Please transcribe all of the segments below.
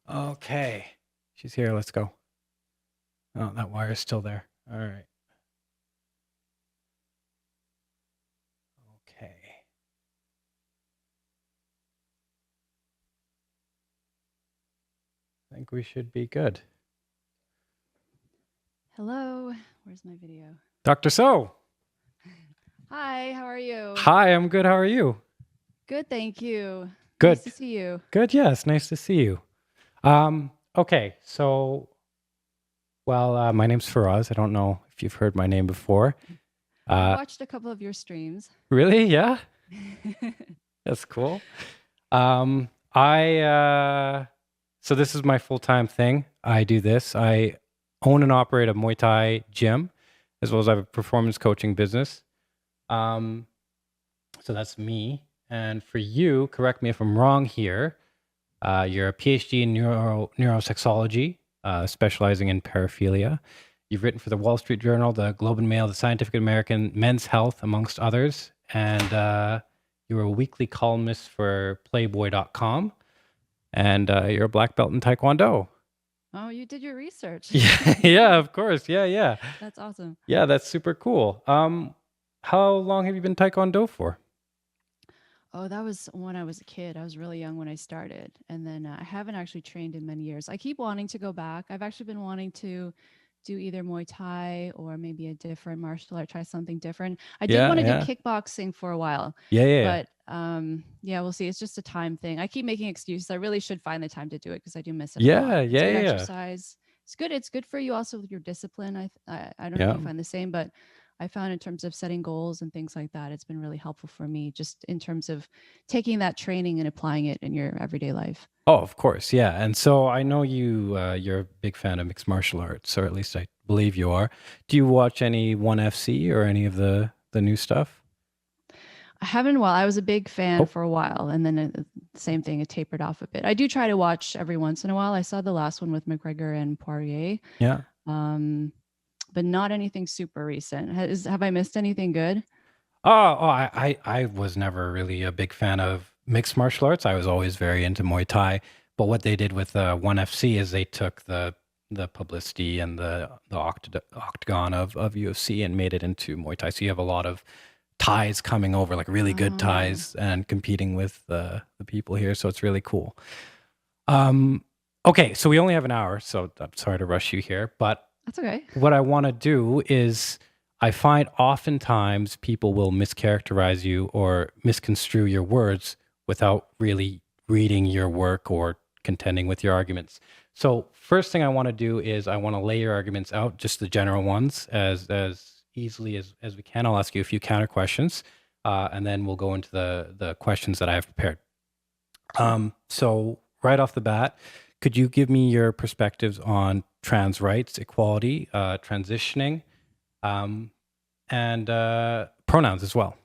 Okay. She's here. Let's go. Oh, that wire is still there. All right. Okay. I think we should be good. Hello, where's my video? Dr. Soh. Hi, how are you? Hi, I'm good. How are you? Good, thank you. Good. Nice to see you. Good. Yes. Nice to see you. Okay. So, my name's Faraaz. I don't know if you've heard my name before. I've watched a couple of your streams. Really? Yeah. That's cool. So this is my full-time thing. I do this. I own and operate a Muay Thai gym, as well as I have a performance coaching business. So that's me. And for you, correct me if I'm wrong here, you're a PhD in neurosexology, specializing in paraphilia. You've written for the Wall Street Journal, the Globe and Mail, the Scientific American, Men's Health, amongst others. And you're a weekly columnist for Playboy.com. And you're a black belt in Taekwondo. Oh, you did your research. Yeah, of course. Yeah. That's awesome. Yeah, that's super cool. How long have you been Taekwondo for? Oh, that was when I was a kid. I was really young when I started. And then I haven't actually trained in many years. I keep wanting to go back. I've actually been wanting to do either Muay Thai or maybe a different martial art, try something different. I did want to do kickboxing for a while. Yeah. But yeah, we'll see. It's just a time thing. I keep making excuses. I really should find the time to do it because I do miss it a lot. It's good exercise. It's good. It's good for you also with your discipline. I don't know if you find the same, but I found in terms of setting goals and things like that, it's been really helpful for me just in terms of taking that training and applying it in your everyday life. Oh, of course. Yeah. And so I know you're a big fan of mixed martial arts, or at least I believe you are. Do you watch any ONE FC or any of the new stuff? I haven't. Well, I was a big fan for a while, and then same thing, it tapered off a bit. I do try to watch every once in a while. I saw the last one with McGregor and Poirier. Yeah. But not anything super recent. Have I missed anything good? I was never really a big fan of mixed martial arts. I was always very into Muay Thai. But what they did with ONE FC is they took the publicity and the octagon of UFC and made it into Muay Thai. So you have a lot of Thais coming over, like really good Thais, and competing with the people here. So it's really cool. Okay, so we only have an hour, so I'm sorry to rush you here, but that's okay. What I want to do is I find oftentimes people will mischaracterize you or misconstrue your words without really reading your work or contending with your arguments. So first thing I want to do is I want to lay your arguments out, just the general ones, as easily as we can. I'll ask you a few counter questions, and then we'll go into the questions that I have prepared. So right off the bat, could you give me your perspectives on trans rights, equality, transitioning, and pronouns as well?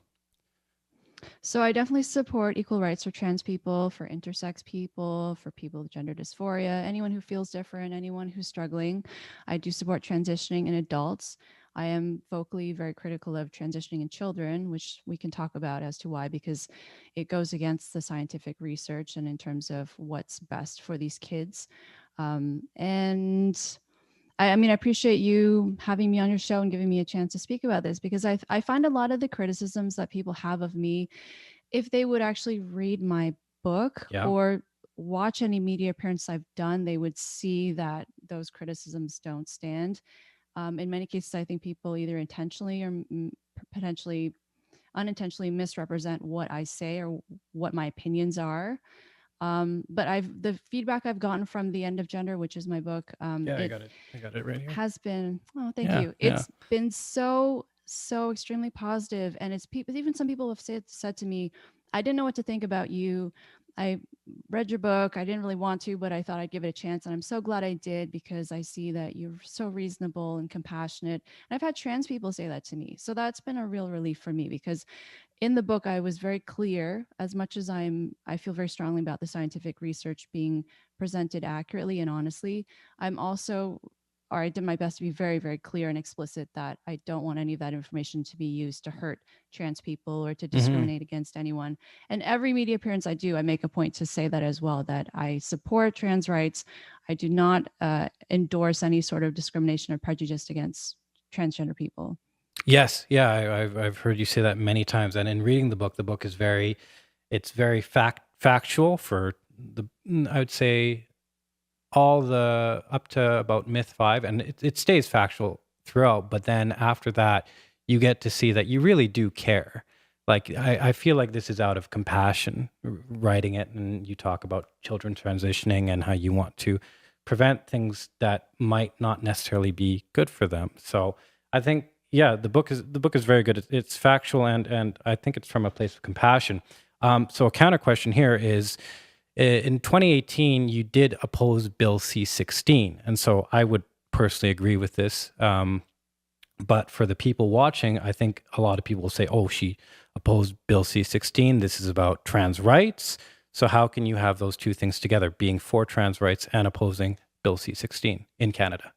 So I definitely support equal rights for trans people, for intersex people, for people with gender dysphoria, anyone who feels different, anyone who's struggling. I do support transitioning in adults. I am vocally very critical of transitioning in children, which we can talk about as to why, because it goes against the scientific research and in terms of what's best for these kids. And I mean, I appreciate you having me on your show and giving me a chance to speak about this, because I find a lot of the criticisms that people have of me, if they would actually read my book or watch any media appearance I've done, they would see that those criticisms don't stand. In many cases, I think people either intentionally or potentially unintentionally misrepresent what I say or what my opinions are. But the feedback I've gotten from The End of Gender, which is my book, I got it right here. Has been, thank you. It's been so extremely positive, and it's people. Even some people have said to me, "I didn't know what to think about you. I read your book. I didn't really want to, but I thought I'd give it a chance, and I'm so glad I did because I see that you're so reasonable and compassionate." And I've had trans people say that to me, so that's been a real relief for me, because in the book I was very clear. As much as I feel very strongly about the scientific research being presented accurately and honestly, I'm also or I did my best to be very, very clear and explicit that I don't want any of that information to be used to hurt trans people or to discriminate against anyone. And every media appearance I do, I make a point to say that as well, that I support trans rights. I do not endorse any sort of discrimination or prejudice against transgender people. Yes, yeah, I've heard you say that many times, and in reading the book is it's very factual for I would say all the up to about myth 5, and it stays factual throughout, but then after that you get to see that you really do care. Like I feel like this is out of compassion writing it, and you talk about children transitioning and how you want to prevent things that might not necessarily be good for them. So I think, yeah, the book is very good. It's factual, and I think it's from a place of compassion. So a counter question here is, in 2018, you did oppose Bill C-16. And so I would personally agree with this. But for the people watching, I think a lot of people will say, oh, she opposed Bill C-16. This is about trans rights. So how can you have those two things together, being for trans rights and opposing Bill C-16 in Canada?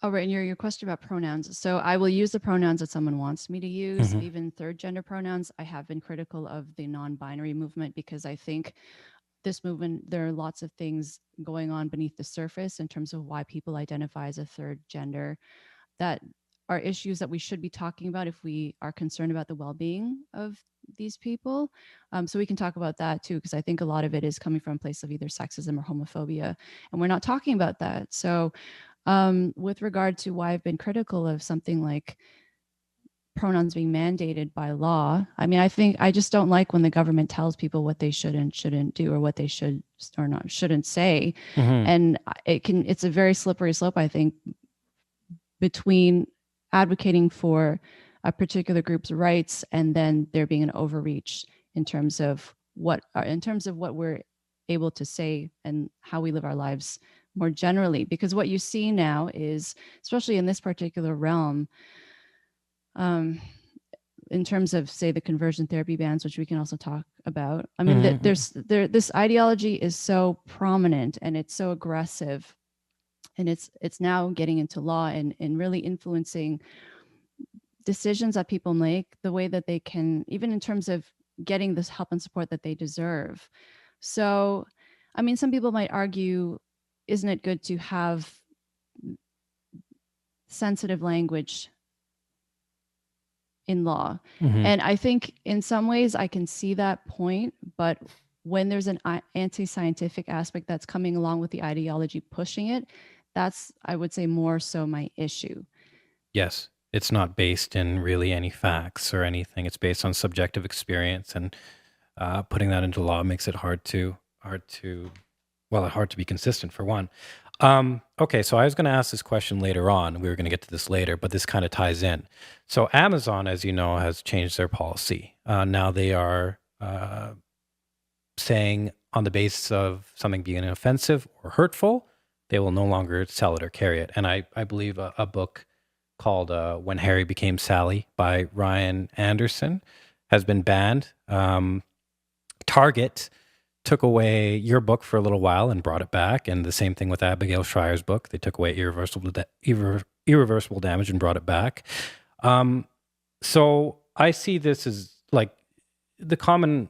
Oh, right. And your question about pronouns. So I will use the pronouns that someone wants me to use, even third gender pronouns. I have been critical of the non-binary movement because I think this movement, there are lots of things going on beneath the surface in terms of why people identify as a third gender that are issues that we should be talking about if we are concerned about the well-being of these people. So we can talk about that too, because I think a lot of it is coming from a place of either sexism or homophobia, and we're not talking about that. So with regard to why I've been critical of something like pronouns being mandated by law, I mean, I just don't like when the government tells people what they should and shouldn't do, or what they should or not shouldn't say. And it's a very slippery slope, I think, between advocating for a particular group's rights and then there being an overreach in terms of what we're able to say and how we live our lives more generally. Because what you see now is, especially in this particular realm, in terms of, say, the conversion therapy bans, which we can also talk about. I mean, this ideology is so prominent and it's so aggressive, and it's now getting into law and really influencing decisions that people make, the way that they can, even in terms of getting this help and support that they deserve. So, I mean, some people might argue, isn't it good to have sensitive language in law? And I think in some ways I can see that point, but when there's an anti-scientific aspect that's coming along with the ideology pushing it, that's, I would say, more so my issue. Yes. It's not based in really any facts or anything. It's based on subjective experience, and putting that into law makes it hard to be consistent, for one. Okay, so I was going to ask this question later on. We were going to get to this later, but this kind of ties in. So Amazon, as you know, has changed their policy. Now they are saying, on the basis of something being offensive or hurtful, they will no longer sell it or carry it. And I believe a book called When Harry Became Sally by Ryan Anderson has been banned. Target took away your book for a little while and brought it back, and the same thing with Abigail Schreier's book. They took away irreversible damage and brought it back. So I see this as like the common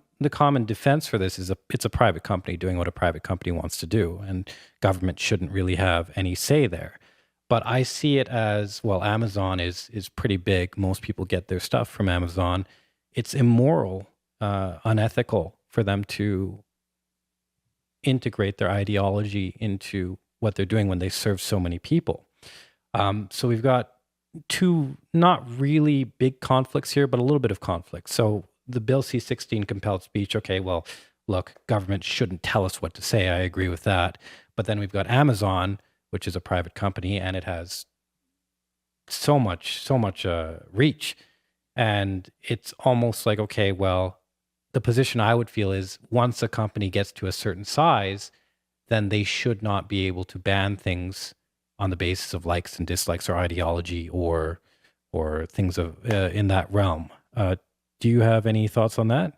defense for this is it's a private company doing what a private company wants to do, and government shouldn't really have any say there. But I see it as, well, Amazon is pretty big. Most people get their stuff from Amazon. It's immoral, unethical for them to integrate their ideology into what they're doing when they serve so many people. So we've got two not really big conflicts here, but a little bit of conflict. So the Bill C-16 compelled speech. Okay, well, look, government shouldn't tell us what to say. I agree with that. But then we've got Amazon, which is a private company, and it has so much reach. And it's almost like, okay, well, the position I would feel is, once a company gets to a certain size, then they should not be able to ban things on the basis of likes and dislikes or ideology or things of in that realm. Do you have any thoughts on that?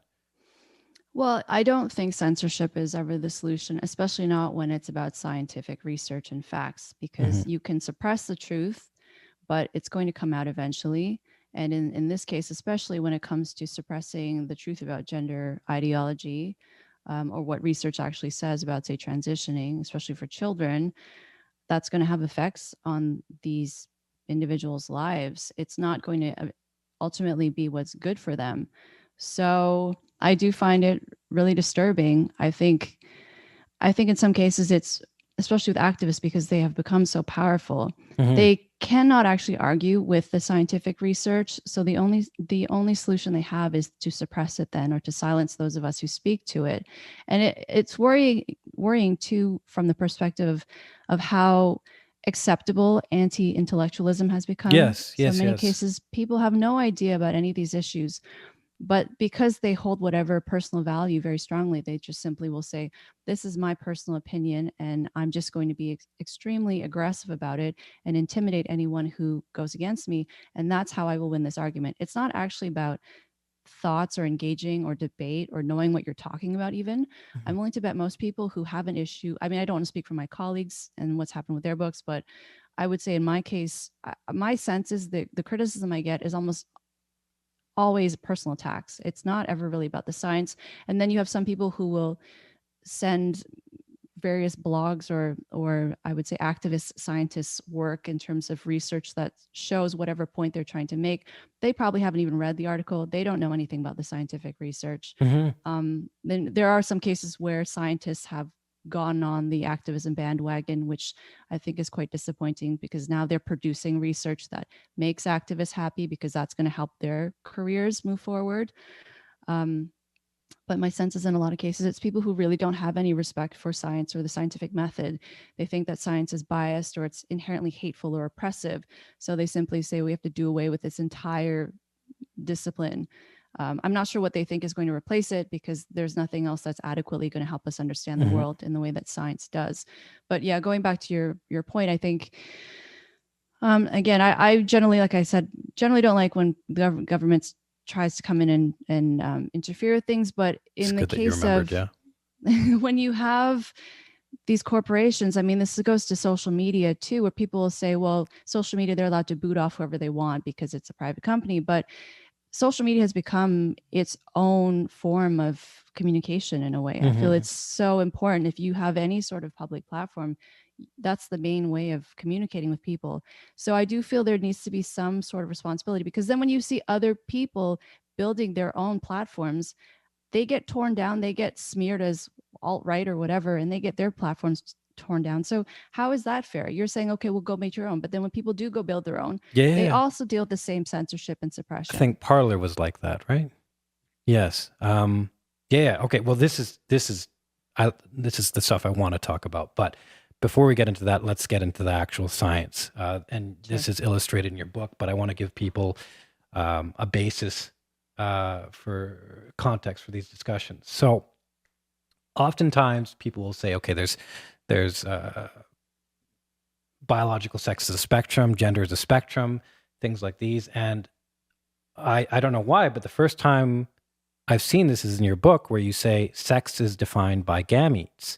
Well, I don't think censorship is ever the solution, especially not when it's about scientific research and facts, because you can suppress the truth, but it's going to come out eventually. And in this case, especially when it comes to suppressing the truth about gender ideology, or what research actually says about, say, transitioning, especially for children, that's going to have effects on these individuals' lives. It's not going to ultimately be what's good for them. So I do find it really disturbing. I think in some cases it's, especially with activists, because they have become so powerful. They cannot actually argue with the scientific research. So the only solution they have is to suppress it then, or to silence those of us who speak to it. And it's worrying too, from the perspective of how acceptable anti-intellectualism has become. Yes, So in yes, many yes. cases, people have no idea about any of these issues, but because they hold whatever personal value very strongly, they just simply will say, this is my personal opinion, and I'm just going to be extremely aggressive about it and intimidate anyone who goes against me. And that's how I will win this argument. It's not actually about thoughts or engaging or debate or knowing what you're talking about even. I'm willing to bet most people who have an issue, I mean, I don't want to speak for my colleagues and what's happened with their books, but I would say in my case, my sense is that the criticism I get is almost always personal attacks. It's not ever really about the science. And then you have some people who will send various blogs or I would say activist scientists work in terms of research that shows whatever point they're trying to make. They probably haven't even read the article. They don't know anything about the scientific research. Then there are some cases where scientists have gone on the activism bandwagon, which I think is quite disappointing, because now they're producing research that makes activists happy, because that's going to help their careers move forward. But my sense is in a lot of cases, it's people who really don't have any respect for science or the scientific method. They think that science is biased or it's inherently hateful or oppressive. So they simply say we have to do away with this entire discipline. I'm not sure what they think is going to replace it, because there's nothing else that's adequately going to help us understand the world in the way that science does. But yeah, going back to your point, I think, again, I generally, like I said, generally don't like when governments tries to come in and interfere with things. But It's in the good that you case remembered, of yeah. when you have these corporations, I mean, this goes to social media too, where people will say, well, social media, they're allowed to boot off whoever they want because it's a private company. But social media has become its own form of communication in a way. I feel it's so important. If you have any sort of public platform, that's the main way of communicating with people. So I do feel there needs to be some sort of responsibility, because then when you see other people building their own platforms, they get torn down, they get smeared as alt-right or whatever, and they get their platforms torn down. So how is that fair? You're saying, okay, we'll go make your own. But then when people do go build their own, they Yeah. also deal with the same censorship and I suppression. think Parler was like that, right? Yes. Yeah. Okay. Well, this is the stuff I want to talk about. But before we get into that, let's get into the actual science. And this is illustrated in your book, but I want to give people a basis for context for these discussions. So, oftentimes people will say, okay, there's biological sex is a spectrum, gender is a spectrum, things like these, and I don't know why, but the first time I've seen this is in your book, where you say sex is defined by gametes.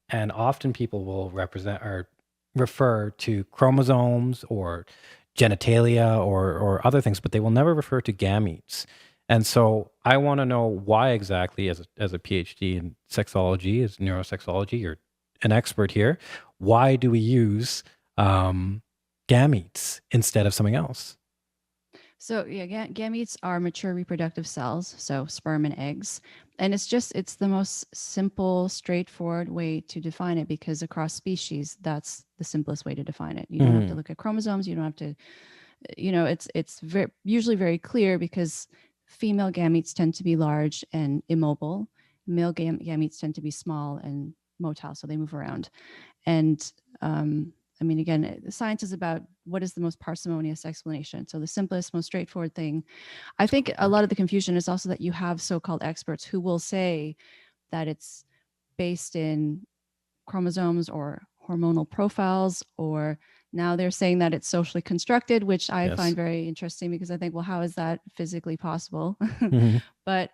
And often people will represent or refer to chromosomes or genitalia or other things, but they will never refer to gametes. And so I want to know why exactly, as a PhD in sexology, as neurosexology, you're an expert here. Why do we use gametes instead of something else? So yeah, gametes are mature reproductive cells, so sperm and eggs. And it's the most simple, straightforward way to define it, because across species, that's the simplest way to define it. You don't have to look at chromosomes. You don't have to, it's usually very clear, because female gametes tend to be large and immobile. Male gametes tend to be small and motile, so they move around. And I mean, again, science is about what is the most parsimonious explanation. So the simplest, most straightforward thing. I think a lot of the confusion is also that you have so-called experts who will say that it's based in chromosomes or hormonal profiles, or now they're saying that it's socially constructed, which I find very interesting, because I think, well, how is that physically possible? But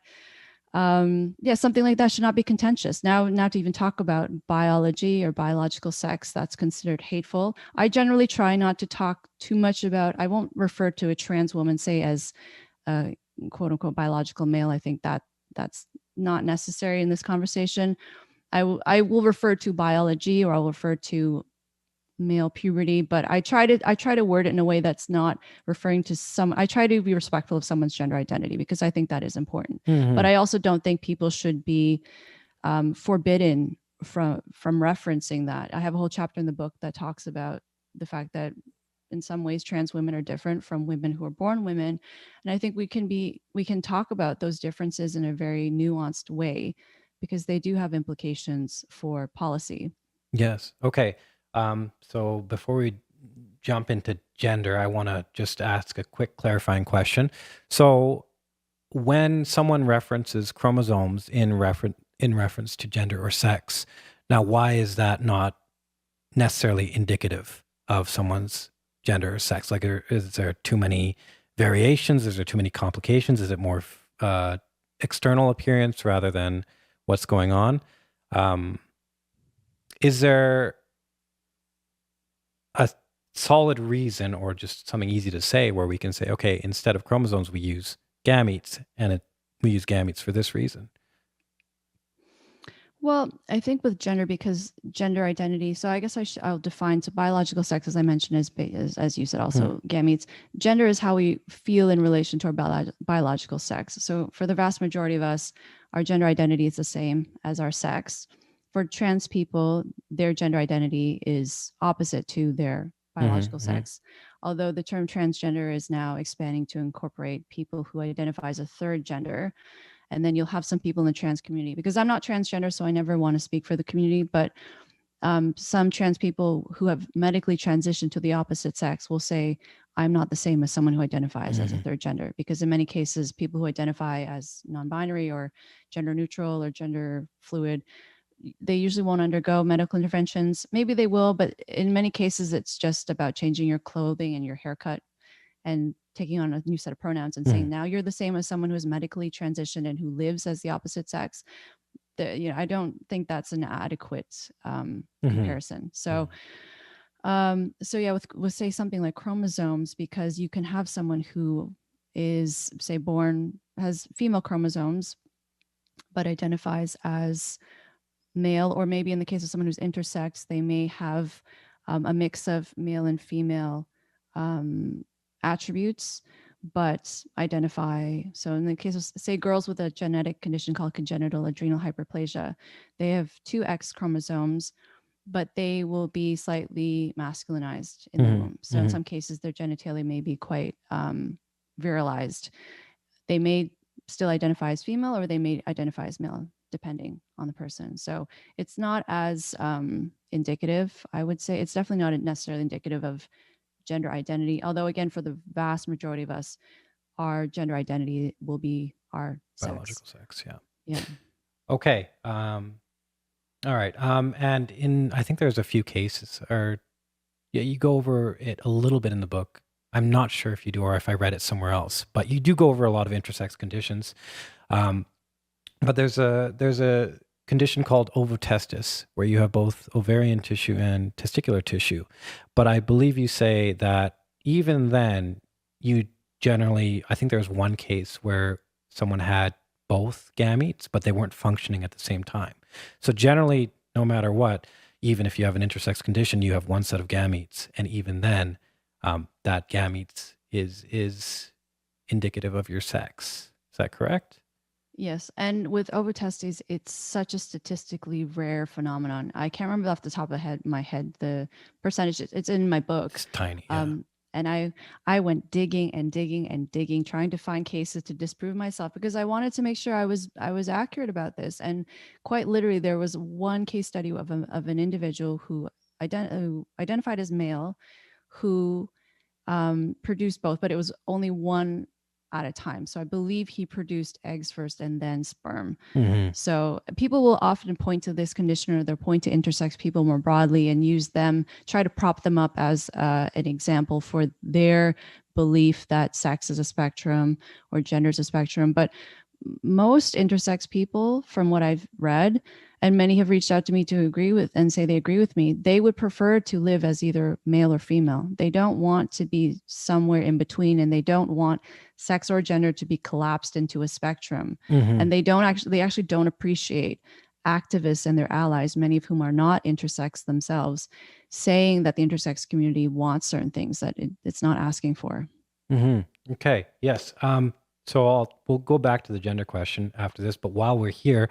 Yeah, something like that should not be contentious. Now, not to even talk about biology or biological sex, that's considered hateful. I generally try not to talk too much about, I won't refer to a trans woman, say, as a quote unquote biological male. I think that that's not necessary in this conversation. I will refer to biology, or I'll refer to male puberty, but I try to word it in a way that's not referring to some. I try to be respectful of someone's gender identity, because I think that is important. But I also don't think people should be forbidden from referencing that. I have a whole chapter in the book that talks about the fact that in some ways trans women are different from women who are born women, and I think we can talk about those differences in a very nuanced way, because they do have implications for policy. Yes. Okay. So before we jump into gender, I want to just ask a quick clarifying question. So when someone references chromosomes in reference to gender or sex, now why is that not necessarily indicative of someone's gender or sex? Like, is there too many variations? Is there too many complications? Is it more external appearance rather than what's going on? Is there a solid reason, or just something easy to say, where we can say, okay, instead of chromosomes, we use gametes, and we use gametes for this reason? Well, I think with gender, because gender identity, so I guess I'll define, so biological sex, as I mentioned, as you said, also gametes. Gender is how we feel in relation to our biological sex. So for the vast majority of us, our gender identity is the same as our sex. For trans people, their gender identity is opposite to their biological sex. Although the term transgender is now expanding to incorporate people who identify as a third gender. And then you'll have some people in the trans community, because I'm not transgender, so I never want to speak for the community, but some trans people who have medically transitioned to the opposite sex will say, I'm not the same as someone who identifies as a third gender, because in many cases, people who identify as non-binary or gender neutral or gender fluid, they usually won't undergo medical interventions. Maybe they will, but in many cases, it's just about changing your clothing and your haircut and taking on a new set of pronouns and saying, now you're the same as someone who is medically transitioned and who lives as the opposite sex. I don't think that's an adequate comparison. So, yeah, with say something like chromosomes, because you can have someone who is, say, has female chromosomes, but identifies as male, or maybe in the case of someone who's intersex, they may have a mix of male and female attributes, but identify. So in the case of, say, girls with a genetic condition called congenital adrenal hyperplasia, they have two X chromosomes, but they will be slightly masculinized in the womb. So in some cases, their genitalia may be quite virilized. They may still identify as female, or they may identify as male, depending on the person. So it's not as indicative, I would say. It's definitely not necessarily indicative of gender identity. Although, again, for the vast majority of us, our gender identity will be our biological sex. Yeah. Yeah. Okay. All right. And I think there's a few cases, or you go over it a little bit in the book. I'm not sure if you do, or if I read it somewhere else, but you do go over a lot of intersex conditions. But there's a condition called ovotestis, where you have both ovarian tissue and testicular tissue. But I believe you say that even then, you generally, I think there's one case where someone had both gametes, but they weren't functioning at the same time. So generally, no matter what, even if you have an intersex condition, you have one set of gametes, and even then, that gametes is indicative of your sex. Is that correct? Yes. And with ovotestes, it's such a statistically rare phenomenon. I can't remember off the top of my head the percentage. It's in my book. It's tiny. Yeah. And I went digging and digging and digging, trying to find cases to disprove myself, because I wanted to make sure I was accurate about this. And quite literally, there was one case study of an individual who identified as male, who produced both, but it was only one at a time. So I believe he produced eggs first and then sperm. So people will often point to this condition, or they'll point to intersex people more broadly and use them, try to prop them up as an example for their belief that sex is a spectrum or gender is a spectrum. But most intersex people, from what I've read, and many have reached out to me to agree with and say they agree with me, they would prefer to live as either male or female. They don't want to be somewhere in between, and they don't want sex or gender to be collapsed into a spectrum. And they actually don't appreciate activists and their allies, many of whom are not intersex themselves, saying that the intersex community wants certain things that it's not asking for. Okay. Yes. So we'll go back to the gender question after this, but while we're here,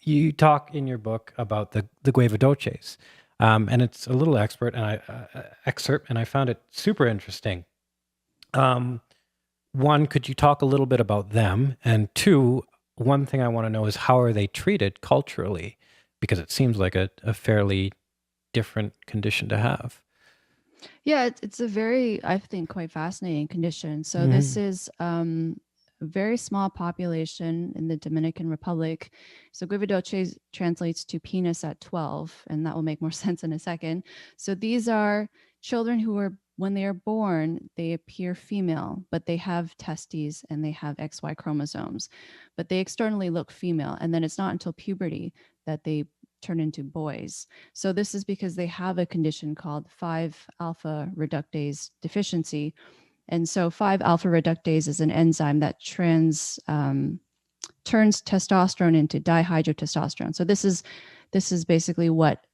you talk in your book about the guevedoces, and it's a little excerpt, and I found it super interesting. One, could you talk a little bit about them? And two, one thing I want to know is how are they treated culturally? Because it seems like a fairly different condition to have. Yeah, it's a very, I think, quite fascinating condition. So this is a very small population in the Dominican Republic. So guevedoces translates to penis at 12, and that will make more sense in a second. So these are children who are, when they are born, they appear female, but they have testes and they have XY chromosomes, but they externally look female. And then it's not until puberty that they turn into boys. So this is because they have a condition called 5-alpha reductase deficiency. And so 5-alpha reductase is an enzyme that turns testosterone into dihydrotestosterone. So this is basically what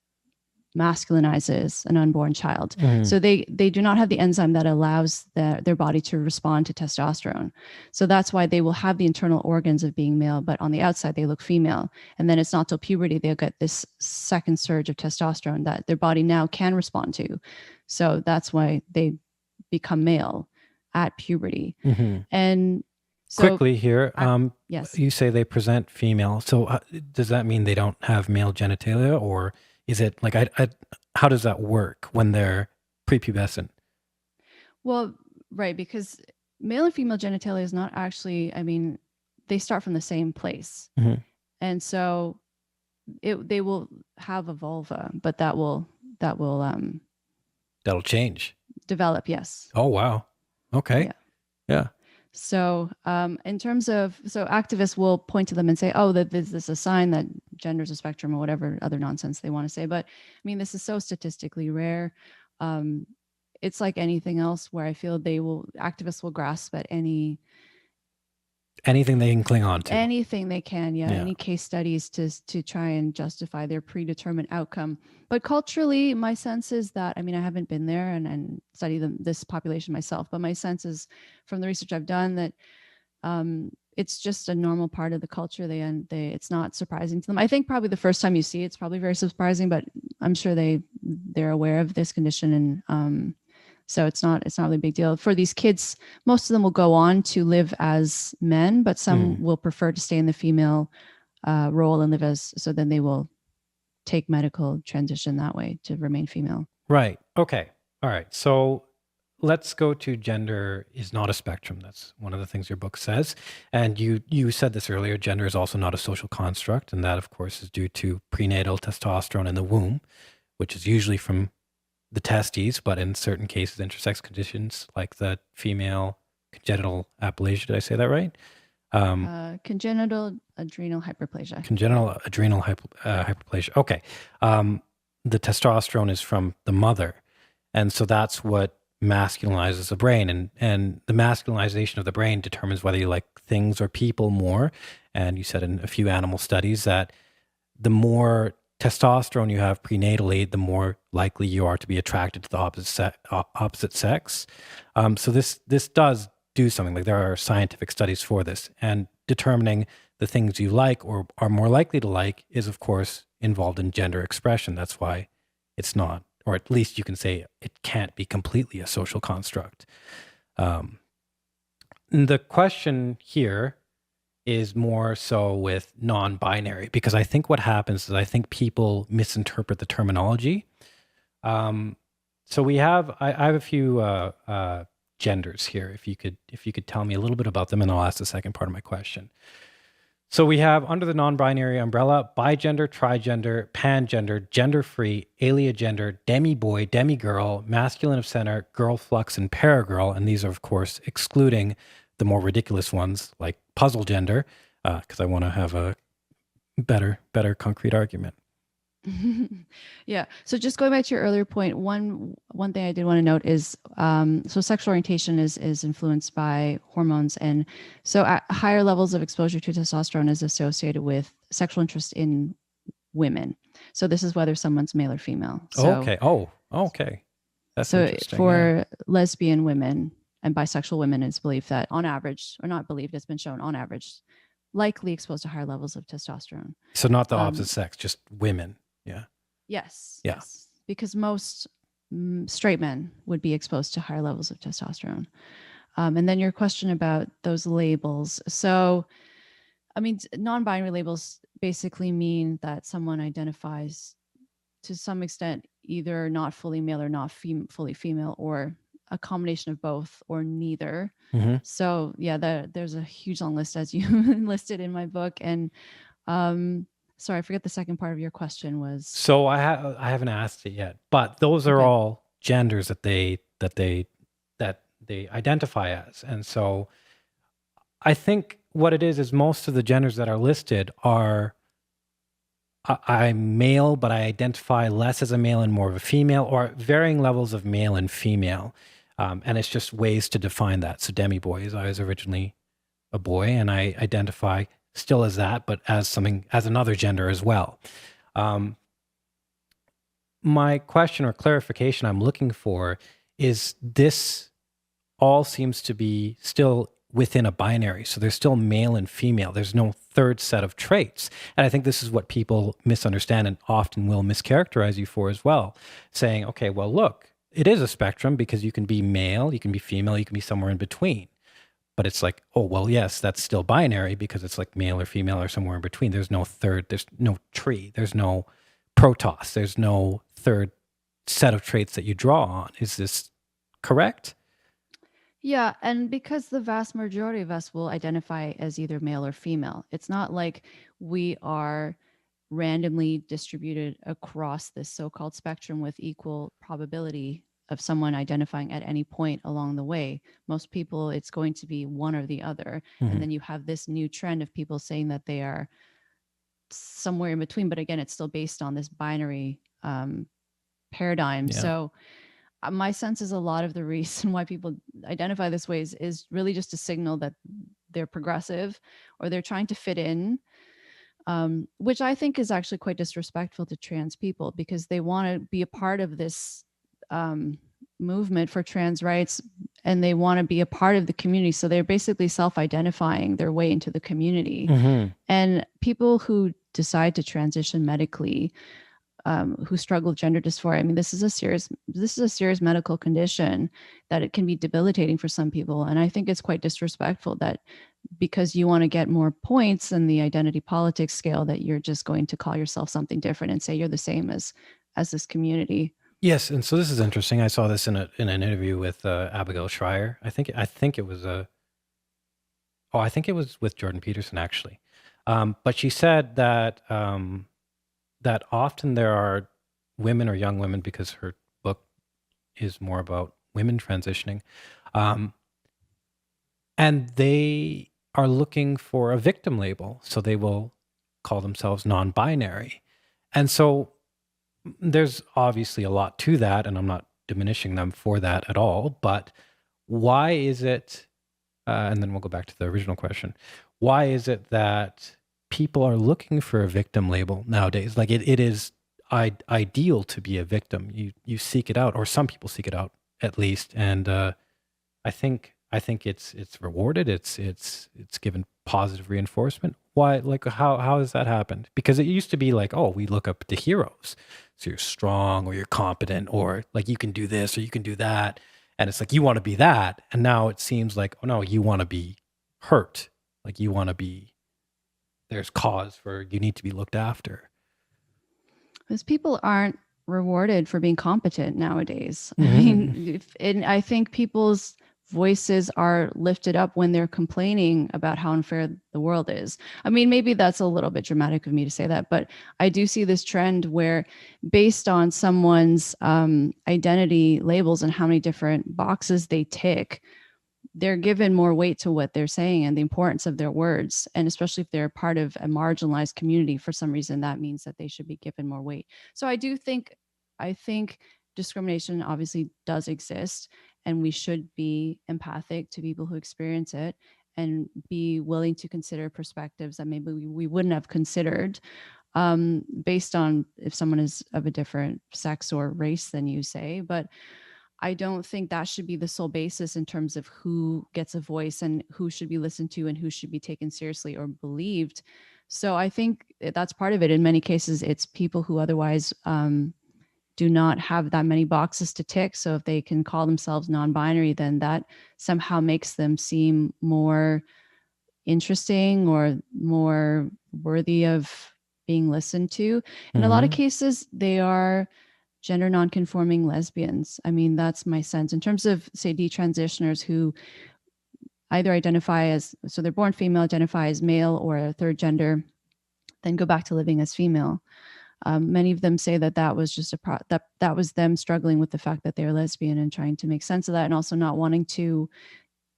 masculinizes an unborn child. So they do not have the enzyme that allows their body to respond to testosterone. So that's why they will have the internal organs of being male, but on the outside they look female. And then it's not till puberty they'll get this second surge of testosterone that their body now can respond to. So that's why they become male at puberty. And so, quickly here, yes, you say they present female. So does that mean they don't have male genitalia, or is it like how does that work when they're prepubescent? Well, right, because male and female genitalia is not actually, I mean, they start from the same place. And so they will have a vulva, but that'll change. develop, yes. Oh, wow. Okay. Yeah. So in terms of, so activists will point to them and say, oh, that this is a sign that gender is a spectrum or whatever other nonsense they want to say. But I mean, this is so statistically rare. It's like anything else where I feel activists will grasp at anything they can cling on to. Anything they can, any case studies to try and justify their predetermined outcome. But culturally, my sense is that, I mean, I haven't been there and studied this population myself, but my sense is from the research I've done that it's just a normal part of the culture. It's not surprising to them. I think probably the first time you see it, it's probably very surprising, but I'm sure they're aware of this condition, and so it's not really a big deal. For these kids, most of them will go on to live as men, but some will prefer to stay in the female role and live as, so then they will take medical transition that way to remain female. Right. Okay. All right. So let's go to gender is not a spectrum. That's one of the things your book says. And you said this earlier, gender is also not a social construct. And that, of course, is due to prenatal testosterone in the womb, which is usually from the testes, but in certain cases, intersex conditions like the female congenital aplasia. Did I say that right? Congenital adrenal hyperplasia. Congenital adrenal hyperplasia. Okay. The testosterone is from the mother. And so that's what masculinizes the brain. And the masculinization of the brain determines whether you like things or people more. And you said in a few animal studies that the more testosterone you have prenatally, the more likely you are to be attracted to the opposite sex. So this does do something. Like, there are scientific studies for this, and determining the things you like or are more likely to like is, of course, involved in gender expression. That's why it's not, or at least you can say it can't be completely a social construct. The question here is more so with non-binary, because I think what happens is I think people misinterpret the terminology. So I have a few genders here. If you could tell me a little bit about them, and I'll ask the second part of my question. So we have, under the non-binary umbrella, bigender, trigender, pangender, gender-free, aliagender, demi-boy, demi-girl, masculine of center, girl flux, and paragirl. And these are, of course, excluding the more ridiculous ones like puzzle gender, because I want to have a better concrete argument. Yeah. So just going back to your earlier point, one thing I did want to note is so sexual orientation is influenced by hormones, and so at higher levels of exposure to testosterone is associated with sexual interest in women. So this is whether someone's male or female. So, okay. Oh, okay. That's so interesting. for lesbian women and bisexual women, it's believed that on average, or not believed, it's been shown on average, likely exposed to higher levels of testosterone. So not the opposite sex, just women. Yeah. Yes. Yeah. Yes. Because most straight men would be exposed to higher levels of testosterone. And then your question about those labels. So, I mean, non-binary labels basically mean that someone identifies to some extent either not fully male or not fully female, or a combination of both or neither. Mm-hmm. So yeah, there's a huge long list as you listed in my book. And sorry, I forget the second part of your question was. So I haven't asked it yet, but those are all genders that they identify as. And so I think what it is most of the genders that are listed are I'm male, but I identify less as a male and more of a female, or varying levels of male and female. And it's just ways to define that. So demi-boys, I was originally a boy and I identify still as that, but as another gender as well. My question or clarification I'm looking for is this all seems to be still within a binary. So there's still male and female. There's no third set of traits. And I think this is what people misunderstand and often will mischaracterize you for as well, saying, okay, well, look, it is a spectrum because you can be male, you can be female, you can be somewhere in between. But it's like, oh, well, yes, that's still binary because it's like male or female or somewhere in between. There's no third, there's no tree, there's no protos, there's no third set of traits that you draw on. Is this correct? Yeah, and because the vast majority of us will identify as either male or female, it's not like we are randomly distributed across this so-called spectrum with equal probability of someone identifying at any point along the way. Most people, it's going to be one or the other. Mm-hmm. And then you have this new trend of people saying that they are somewhere in between. But again, it's still based on this binary paradigm. Yeah. So my sense is a lot of the reason why people identify this way is really just a signal that they're progressive or they're trying to fit in, which I think is actually quite disrespectful to trans people because they want to be a part of this movement for trans rights and they want to be a part of the community. So they're basically self-identifying their way into the community. Mm-hmm. And people who decide to transition medically, who struggle with gender dysphoria. I mean, this is a serious medical condition that it can be debilitating for some people. And I think it's quite disrespectful that because you want to get more points in the identity politics scale, that you're just going to call yourself something different and say you're the same as this community. Yes, and so this is interesting. I saw this in an interview with Abigail Schreier. I think it was I think it was with Jordan Peterson actually. But she said that that often there are women or young women, because her book is more about women transitioning, and they are looking for a victim label. So they will call themselves non-binary. And so there's obviously a lot to that, and I'm not diminishing them for that at all. But why is it, and then we'll go back to the original question, why is it that people are looking for a victim label nowadays? Like it is ideal to be a victim. You seek it out, or some people seek it out at least. And I think it's rewarded. It's given positive reinforcement. Why? Like how has that happened? Because it used to be like, oh, we look up to heroes. So you're strong, or you're competent, or like you can do this, or you can do that. And it's like you want to be that. And now it seems like, oh no, you want to be hurt. Like you want to be. There's cause for you need to be looked after. Because people aren't rewarded for being competent nowadays. Mm-hmm. I mean, and I think people's voices are lifted up when they're complaining about how unfair the world is. I mean, maybe that's a little bit dramatic of me to say that, but I do see this trend where based on someone's identity labels and how many different boxes they tick, they're given more weight to what they're saying and the importance of their words. And especially if they're part of a marginalized community, for some reason, that means that they should be given more weight. So I think discrimination obviously does exist, and we should be empathic to people who experience it and be willing to consider perspectives that maybe we wouldn't have considered, based on if someone is of a different sex or race than you, say. But I don't think that should be the sole basis in terms of who gets a voice and who should be listened to and who should be taken seriously or believed. So I think that's part of it. In many cases, it's people who otherwise do not have that many boxes to tick. So if they can call themselves non-binary, then that somehow makes them seem more interesting or more worthy of being listened to. In a lot of cases, they are gender nonconforming lesbians. I mean, that's my sense. In terms of, say, detransitioners who either identify as, so they're born female, identify as male or a third gender, then go back to living as female. Many of them say that that was just that was them struggling with the fact that they're lesbian and trying to make sense of that, and also not wanting to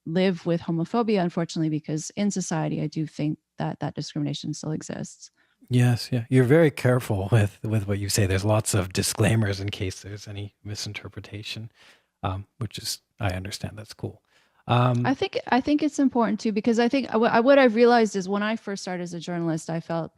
live with homophobia, unfortunately, because in society, I do think that that discrimination still exists. Yes, yeah. You're very careful with what you say. There's lots of disclaimers in case there's any misinterpretation, which is, I understand. That's cool. I think it's important too, because I think what I've realized is when I first started as a journalist, I felt,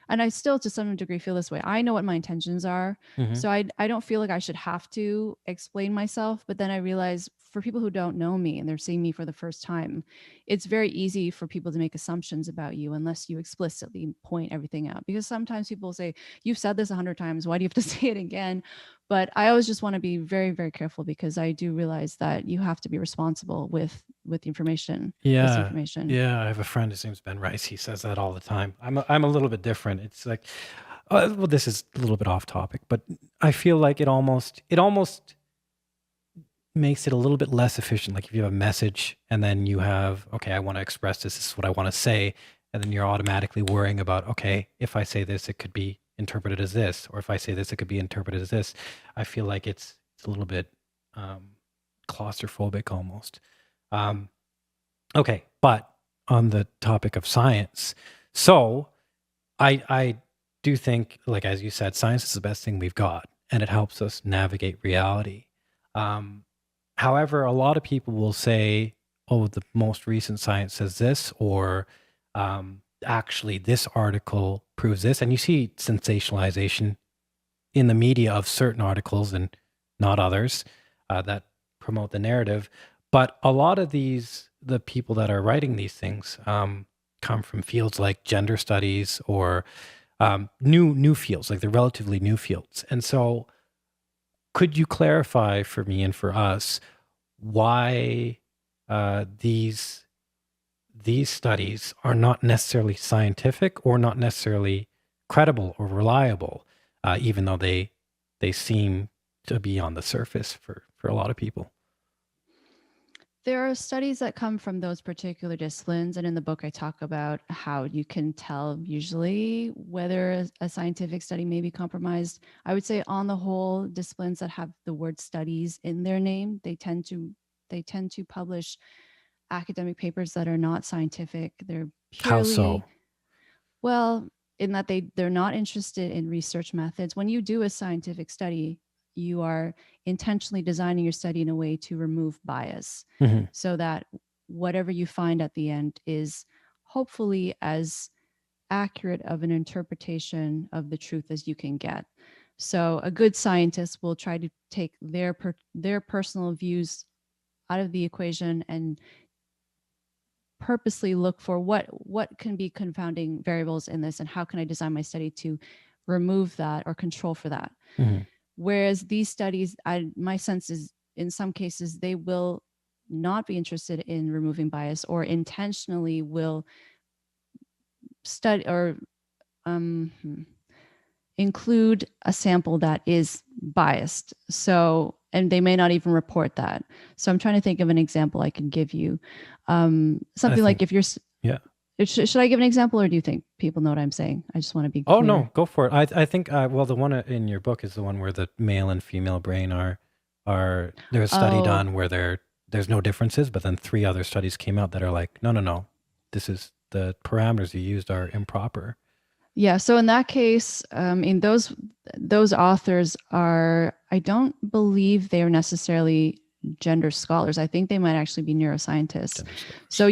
and I still to some degree feel this way, I know what my intentions are. So I don't feel like I should have to explain myself. But then I realize for people who don't know me and they're seeing me for the first time, it's very easy for people to make assumptions about you unless you explicitly point everything out. Because sometimes people say, you've said this 100 times, why do you have to say it again? But I always just want to be very, very careful, because I do realize that you have to be responsible with the information. Yeah, yeah. I have a friend, his name's Ben Rice. He says that all the time. I'm a little bit different. It's like, well, this is a little bit off topic, but I feel like it almost makes it a little bit less efficient. Like if you have a message and then you have, okay, I want to express this. This is what I want to say, and then you're automatically worrying about, okay, if I say this, it could be interpreted as this, or if I say this, it could be interpreted as this. I feel like it's a little bit claustrophobic almost. Okay, but on the topic of science, so I do think, like as you said, science is the best thing we've got, and it helps us navigate reality. However, a lot of people will say, "Oh, the most recent science says this," or actually, this article proves this, and you see sensationalization in the media of certain articles and not others that promote the narrative. But a lot of the people that are writing these things come from fields like gender studies or new fields, like they're relatively new fields. And so could you clarify for me and for us why these studies are not necessarily scientific or not necessarily credible or reliable, even though they seem to be on the surface for a lot of people? There are studies that come from those particular disciplines. And in the book, I talk about how you can tell usually whether a scientific study may be compromised. I would say on the whole, disciplines that have the word studies in their name, they tend to publish academic papers that are not scientific. They're purely, How so? well, in that they're not interested in research methods. When you do a scientific study, you are intentionally designing your study in a way to remove bias, so that whatever you find at the end is hopefully as accurate of an interpretation of the truth as you can get. So a good scientist will try to take their personal views out of the equation and purposely look for what can be confounding variables in this, and how can I design my study to remove that or control for that. Whereas these studies, my sense is in some cases, they will not be interested in removing bias, or intentionally will study or include a sample that is biased. So, and they may not even report that. So I'm trying to think of an example I can give you. Something like if you're, yeah. Should I give an example, or do you think people know what I'm saying? I just want to be clear. Oh, no, go for it. I think, well, the one in your book is the one where the male and female brain are there's a study done where there's no differences, but then 3 other studies came out that are like, no, no, no, this is the parameters you used are improper. Yeah. So in that case, in those authors are, I don't believe they are necessarily gender scholars. I think they might actually be neuroscientists. So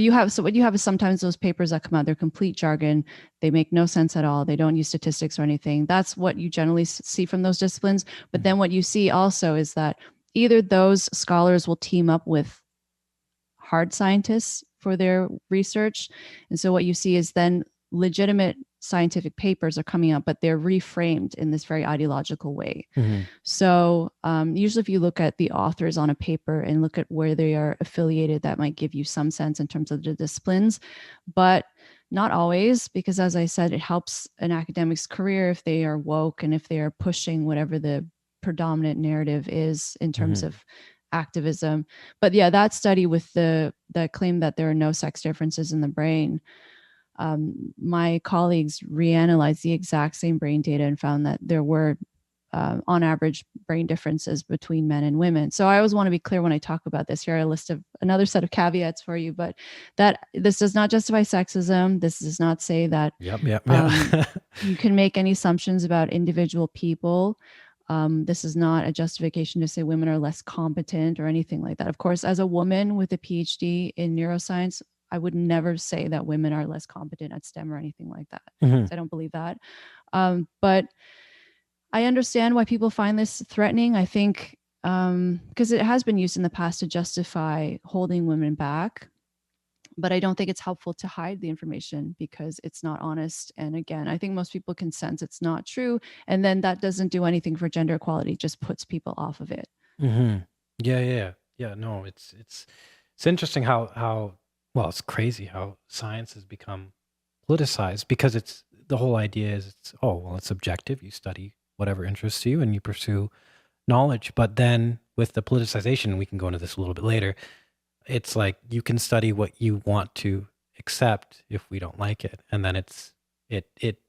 what you have is sometimes those papers that come out, they're complete jargon. They make no sense at all. They don't use statistics or anything. That's what you generally see from those disciplines. But then what you see also is that either those scholars will team up with hard scientists for their research. And so what you see is then legitimate scientific papers are coming up, but they're reframed in this very ideological way. Mm-hmm. So usually if you look at the authors on a paper and look at where they are affiliated, that might give you some sense in terms of the disciplines, but not always, because as I said, it helps an academic's career if they are woke and if they are pushing whatever the predominant narrative is in terms of activism. But yeah, that study with the claim that there are no sex differences in the brain, my colleagues reanalyzed the exact same brain data and found that there were on average brain differences between men and women. So I always want to be clear when I talk about this. Here I list of another set of caveats for you, but that this does not justify sexism. This does not say that you can make any assumptions about individual people. This is not a justification to say women are less competent or anything like that. Of course, as a woman with a PhD in neuroscience, I would never say that women are less competent at STEM or anything like that. So I don't believe that. But I understand why people find this threatening. I think because it has been used in the past to justify holding women back. But I don't think it's helpful to hide the information because it's not honest. And again, I think most people can sense it's not true. And then that doesn't do anything for gender equality, just puts people off of it. Yeah. No, it's interesting how well, it's crazy how science has become politicized, because it's the whole idea is it's subjective. You study whatever interests you and you pursue knowledge. But then with the politicization, we can go into this a little bit later, it's like you can study what you want to accept if we don't like it, and then it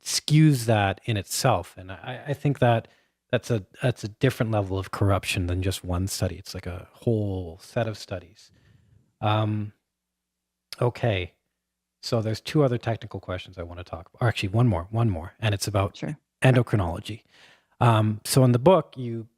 skews that in itself. And I think that that's a different level of corruption than just one study. It's like a whole set of studies. Okay, so there's 2 other technical questions I want to talk about, or actually one more, and it's about endocrinology. So in the book, you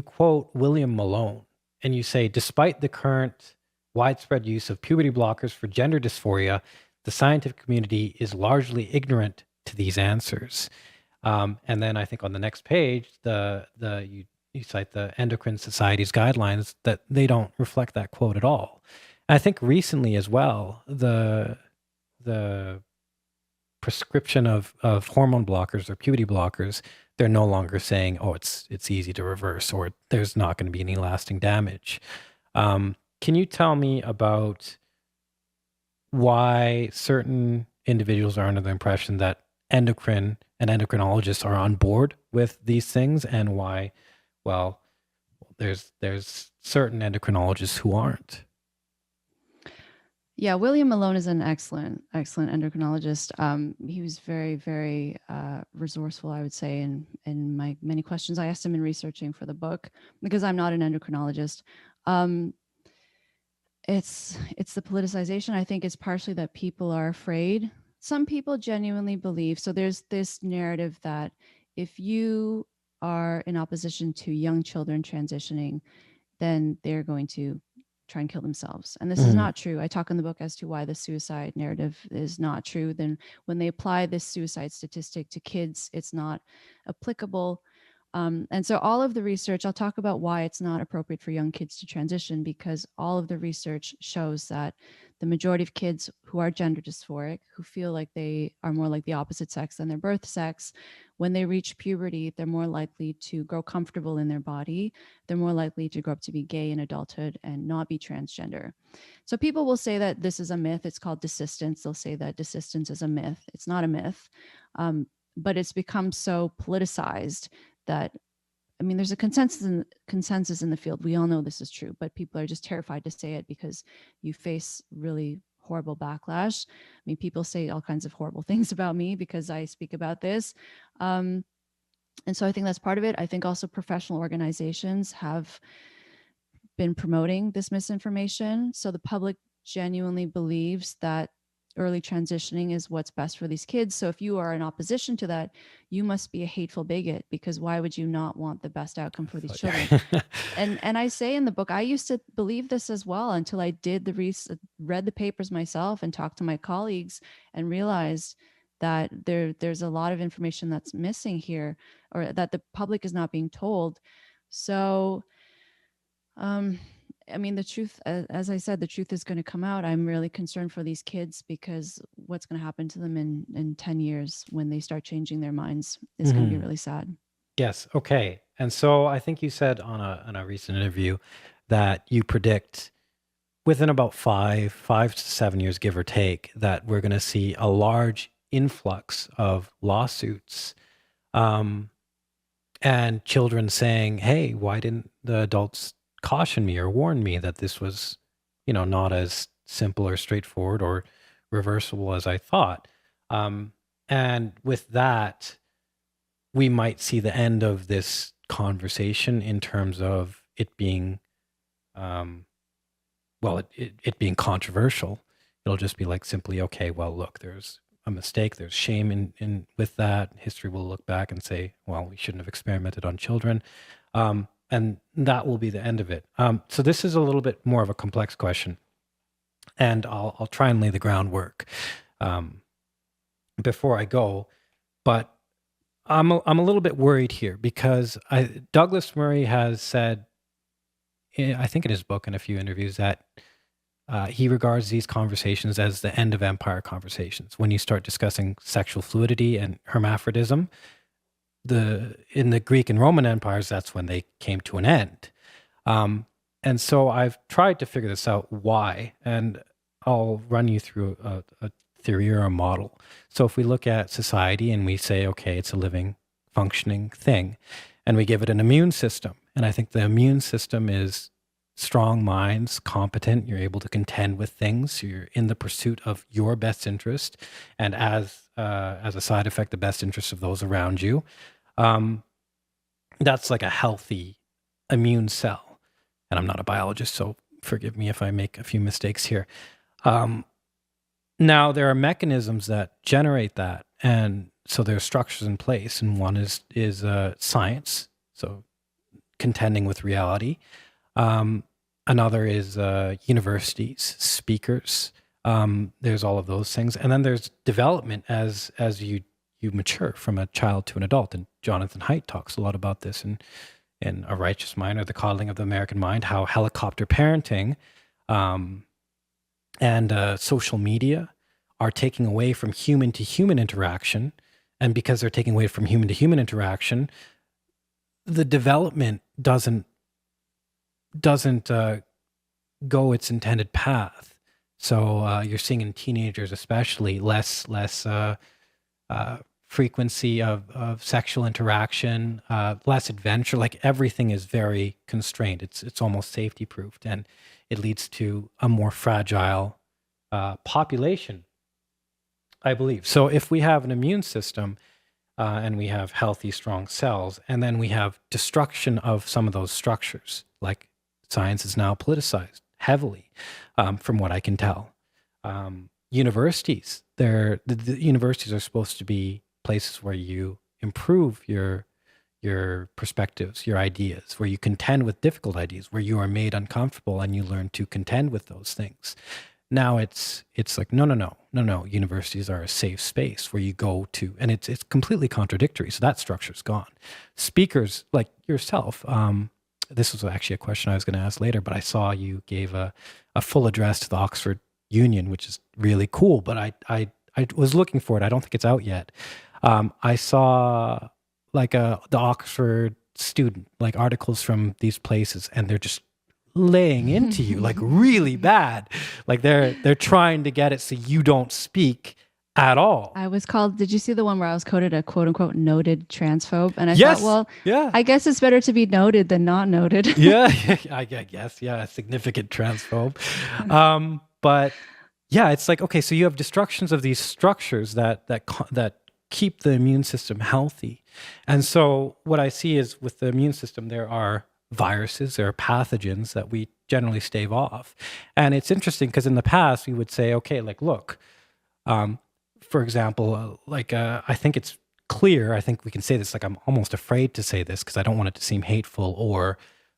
quote William Malone, and you say, despite the current widespread use of puberty blockers for gender dysphoria, the scientific community is largely ignorant to these answers. And then I think on the next page, you cite the Endocrine Society's guidelines that they don't reflect that quote at all. And I think recently as well, the prescription of hormone blockers or puberty blockers, they're no longer saying, oh, it's easy to reverse, or there's not going to be any lasting damage. Can you tell me about why certain individuals are under the impression that endocrine and endocrinologists are on board with these things, and why, well, there's certain endocrinologists who aren't? Yeah, William Malone is an excellent endocrinologist. He was very, very resourceful, I would say, in my many questions I asked him in researching for the book, because I'm not an endocrinologist. It's the politicization. I think it's partially that people are afraid. Some people genuinely believe. So there's this narrative that if you are in opposition to young children transitioning, then they're going to try and kill themselves. And this is not true. I talk in the book as to why the suicide narrative is not true. Then when they apply this suicide statistic to kids, it's not applicable. And so all of the research, I'll talk about why it's not appropriate for young kids to transition, because all of the research shows that the majority of kids who are gender dysphoric, who feel like they are more like the opposite sex than their birth sex, when they reach puberty, they're more likely to grow comfortable in their body. They're more likely to grow up to be gay in adulthood and not be transgender. So people will say that this is a myth. It's called desistance. They'll say that desistance is a myth. It's not a myth, but it's become so politicized that, I mean, there's a consensus in the field. We all know this is true, but people are just terrified to say it because you face really horrible backlash. I mean, people say all kinds of horrible things about me because I speak about this. And so I think that's part of it. I think also professional organizations have been promoting this misinformation. So the public genuinely believes that early transitioning is what's best for these kids. So if you are in opposition to that, you must be a hateful bigot, because why would you not want the best outcome for these children? And I say in the book, I used to believe this as well until I did read the papers myself and talked to my colleagues and realized that there's a lot of information that's missing here, or that the public is not being told. So I mean, the truth, as I said, the truth is going to come out. I'm really concerned for these kids, because what's going to happen to them in 10 years when they start changing their minds is going to be really sad. Yes. Okay. And so I think you said on a recent interview that you predict within about 5 to 7 years, give or take, that we're going to see a large influx of lawsuits, and children saying, "Hey, why didn't the adults caution me or warn me that this was, not as simple or straightforward or reversible as I thought?" And with that, we might see the end of this conversation in terms of it being, it being controversial. It'll just be like simply, okay, well, look, there's a mistake, there's shame in with that. History will look back and say, well, we shouldn't have experimented on children. And that will be the end of it. So this is a little bit more of a complex question, and I'll try and lay the groundwork before I go. But I'm a little bit worried here, because Douglas Murray has said, I think in his book and a few interviews, that he regards these conversations as the end of empire conversations. When you start discussing sexual fluidity and hermaphrodism, in the Greek and Roman empires, that's when they came to an end. And so I've tried to figure this out, why, and I'll run you through a theory or a model. So if we look at society and we say, okay, it's a living, functioning thing, and we give it an immune system, and I think the immune system is strong minds, competent, you're able to contend with things, you're in the pursuit of your best interest, and as a side effect, the best interest of those around you. That's like a healthy immune cell. And I'm not a biologist, so forgive me if I make a few mistakes here. Now, there are mechanisms that generate that, and so there are structures in place, and one is science, so contending with reality. Another is universities, speakers. There's all of those things, and then there's development as you mature from a child to an adult. And Jonathan Haidt talks a lot about this in A Righteous Mind, or The Coddling of the American Mind, how helicopter parenting and social media are taking away from human to human interaction. And because they're taking away from human to human interaction, the development doesn't go its intended path. So you're seeing in teenagers especially less frequency of sexual interaction, less adventure. Like everything is very constrained. It's almost safety proofed, and it leads to a more fragile population, I believe. So if we have an immune system and we have healthy, strong cells, and then we have destruction of some of those structures, like science is now politicized heavily, from what I can tell. Universities, the universities are supposed to be places where you improve your perspectives, your ideas, where you contend with difficult ideas, where you are made uncomfortable and you learn to contend with those things. Now it's like, no. Universities are a safe space where you go to, and it's completely contradictory. So that structure's gone. Speakers like yourself, this was actually a question I was going to ask later, but I saw you gave a full address to the Oxford Union, which is really cool. But I was looking for it. I don't think it's out yet. I saw like the Oxford student, like articles from these places, and they're just laying into you like really bad. Like they're trying to get it so you don't speak at all. Did you see the one where I was quoted a quote unquote noted transphobe? And I thought, well, yeah, I guess it's better to be noted than not noted. Yeah, I guess. Yeah, a significant transphobe. But yeah, it's like, okay, so you have destructions of these structures that keep the immune system healthy. And so what I see is with the immune system, there are viruses, there are pathogens that we generally stave off. And it's interesting because in the past we would say, okay, like, look, for example, I think it's clear, I think we can say this, like, I'm almost afraid to say this because I don't want it to seem hateful or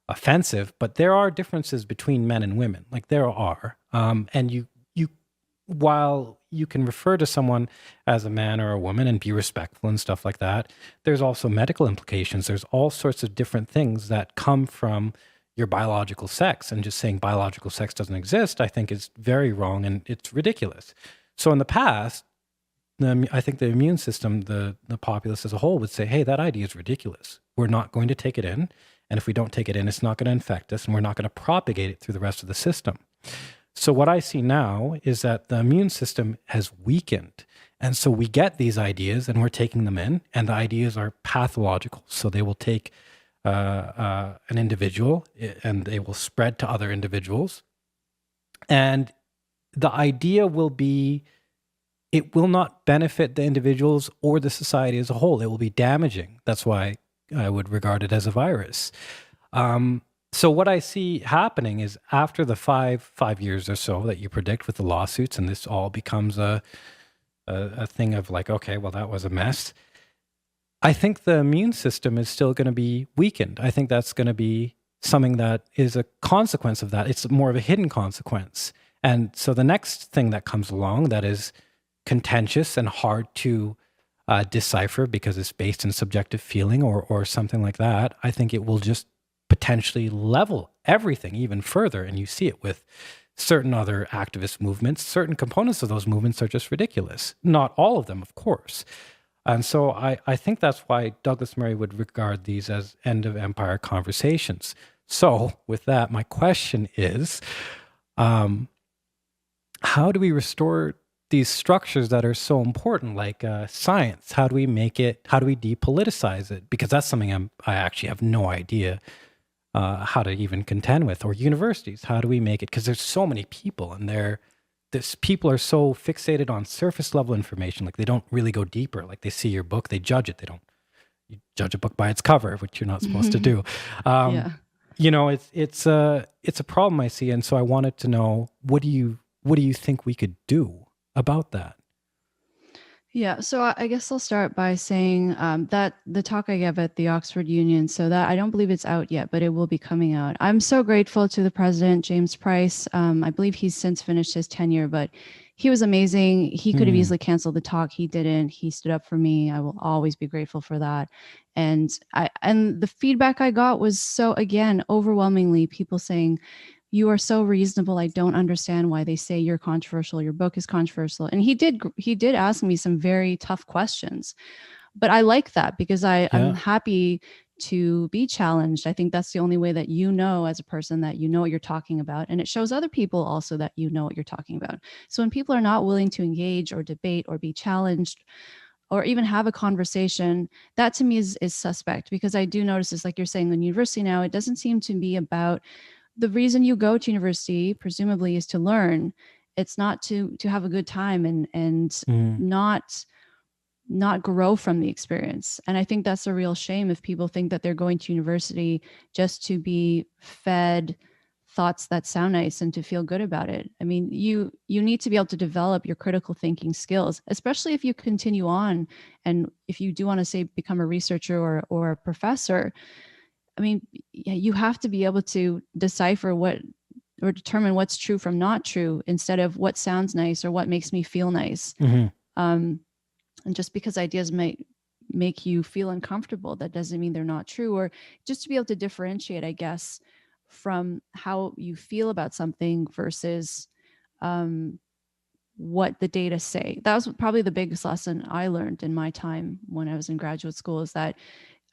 offensive, but there are differences between men and women. Like, there are. And while you can refer to someone as a man or a woman and be respectful and stuff like that, there's also medical implications. There's all sorts of different things that come from your biological sex. And just saying biological sex doesn't exist, I think is very wrong and it's ridiculous. So in the past, I think the immune system, the populace as a whole would say, hey, that idea is ridiculous. We're not going to take it in. And if we don't take it in, it's not going to infect us and we're not going to propagate it through the rest of the system. So what I see now is that the immune system has weakened. And so we get these ideas and we're taking them in, and the ideas are pathological. So they will take an individual and they will spread to other individuals. And the idea will be, it will not benefit the individuals or the society as a whole. It will be damaging. That's why I would regard it as a virus. So what I see happening is after the five years or so that you predict with the lawsuits, and this all becomes a thing of like, okay, well, that was a mess. I think the immune system is still going to be weakened. I think that's going to be something that is a consequence of that. It's more of a hidden consequence. And so the next thing that comes along that is contentious and hard to decipher because it's based in subjective feeling or something like that, I think it will just potentially level everything even further. And you see it with certain other activist movements. Certain components of those movements are just ridiculous. Not all of them, of course. And so I think that's why Douglas Murray would regard these as end of empire conversations. So with that, my question is, how do we restore these structures that are so important, like science? How do we make it, how do we depoliticize it? Because that's something I actually have no idea how to even contend with. Or universities, how do we make it? Because there's so many people, and people are so fixated on surface level information. Like, they don't really go deeper. Like, they see your book, they judge it. You judge a book by its cover, which you're not supposed to do. Yeah. You know, it's a problem I see. And so I wanted to know, what do you think we could do about that? Yeah, so I guess I'll start by saying that the talk I gave at the Oxford Union, so that I don't believe it's out yet, but it will be coming out. I'm so grateful to the president, James Price. I believe he's since finished his tenure, but he was amazing. He could have easily canceled the talk. He didn't. He stood up for me. I will always be grateful for that. And the feedback I got was so, again, overwhelmingly people saying, you are so reasonable. I don't understand why they say you're controversial. Your book is controversial. And he did ask me some very tough questions, but I like that because I'm happy to be challenged. I think that's the only way that you know as a person that you know what you're talking about. And it shows other people also that you know what you're talking about. So when people are not willing to engage or debate or be challenged or even have a conversation, that to me is suspect, because I do notice this, like you're saying, in university now, it doesn't seem to be about the reason you go to university, presumably, is to learn. It's not to have a good time and not grow from the experience. And I think that's a real shame if people think that they're going to university just to be fed thoughts that sound nice and to feel good about it. I mean, you need to be able to develop your critical thinking skills, especially if you continue on and if you do want to, say, become a researcher or a professor. I mean, you have to be able to decipher what or determine what's true from not true instead of what sounds nice or what makes me feel nice. And just because ideas might make you feel uncomfortable, that doesn't mean they're not true. Or just to be able to differentiate, I guess, from how you feel about something versus what the data say. That was probably the biggest lesson I learned in my time when I was in graduate school, is that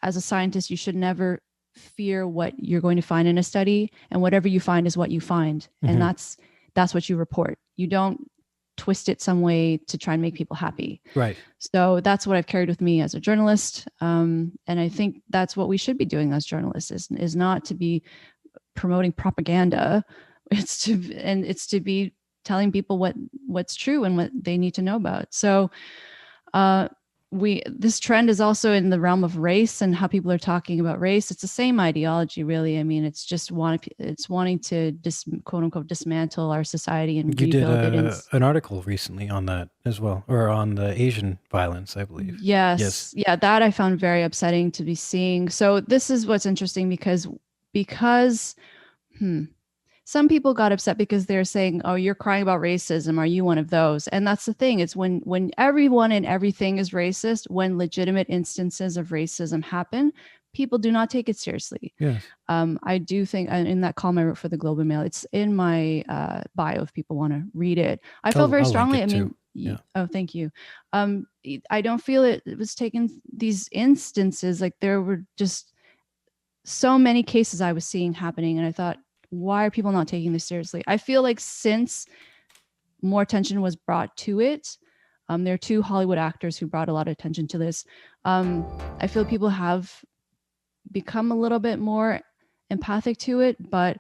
as a scientist, you should never fear what you're going to find in a study, and whatever you find is what you find. And that's what you report. You don't twist it some way to try and make people happy. Right. So that's what I've carried with me as a journalist. And I think that's what we should be doing as journalists, is not to be promoting propaganda. It's to be telling people what's true and what they need to know about. So this trend is also in the realm of race and how people are talking about race. It's the same ideology, really. I mean, it's just wanting to quote unquote dismantle our society and You did rebuild it. an article recently on that as well, or on the Asian violence, I believe. Yes, yeah, that I found very upsetting to be seeing. So this is what's interesting because some people got upset because they're saying, "Oh, you're crying about racism. Are you one of those?" And that's the thing. It's when everyone and everything is racist, when legitimate instances of racism happen, people do not take it seriously. Yes. I do think, in that column I wrote for the Globe and Mail, it's in my bio if people want to read it. I felt very strongly. I mean, yeah. Oh, thank you. I don't feel it was taken, these instances, like there were just so many cases I was seeing happening, and I thought, why are people not taking this seriously? I feel like since more attention was brought to it, there are two Hollywood actors who brought a lot of attention to this. I feel people have become a little bit more empathic to it, but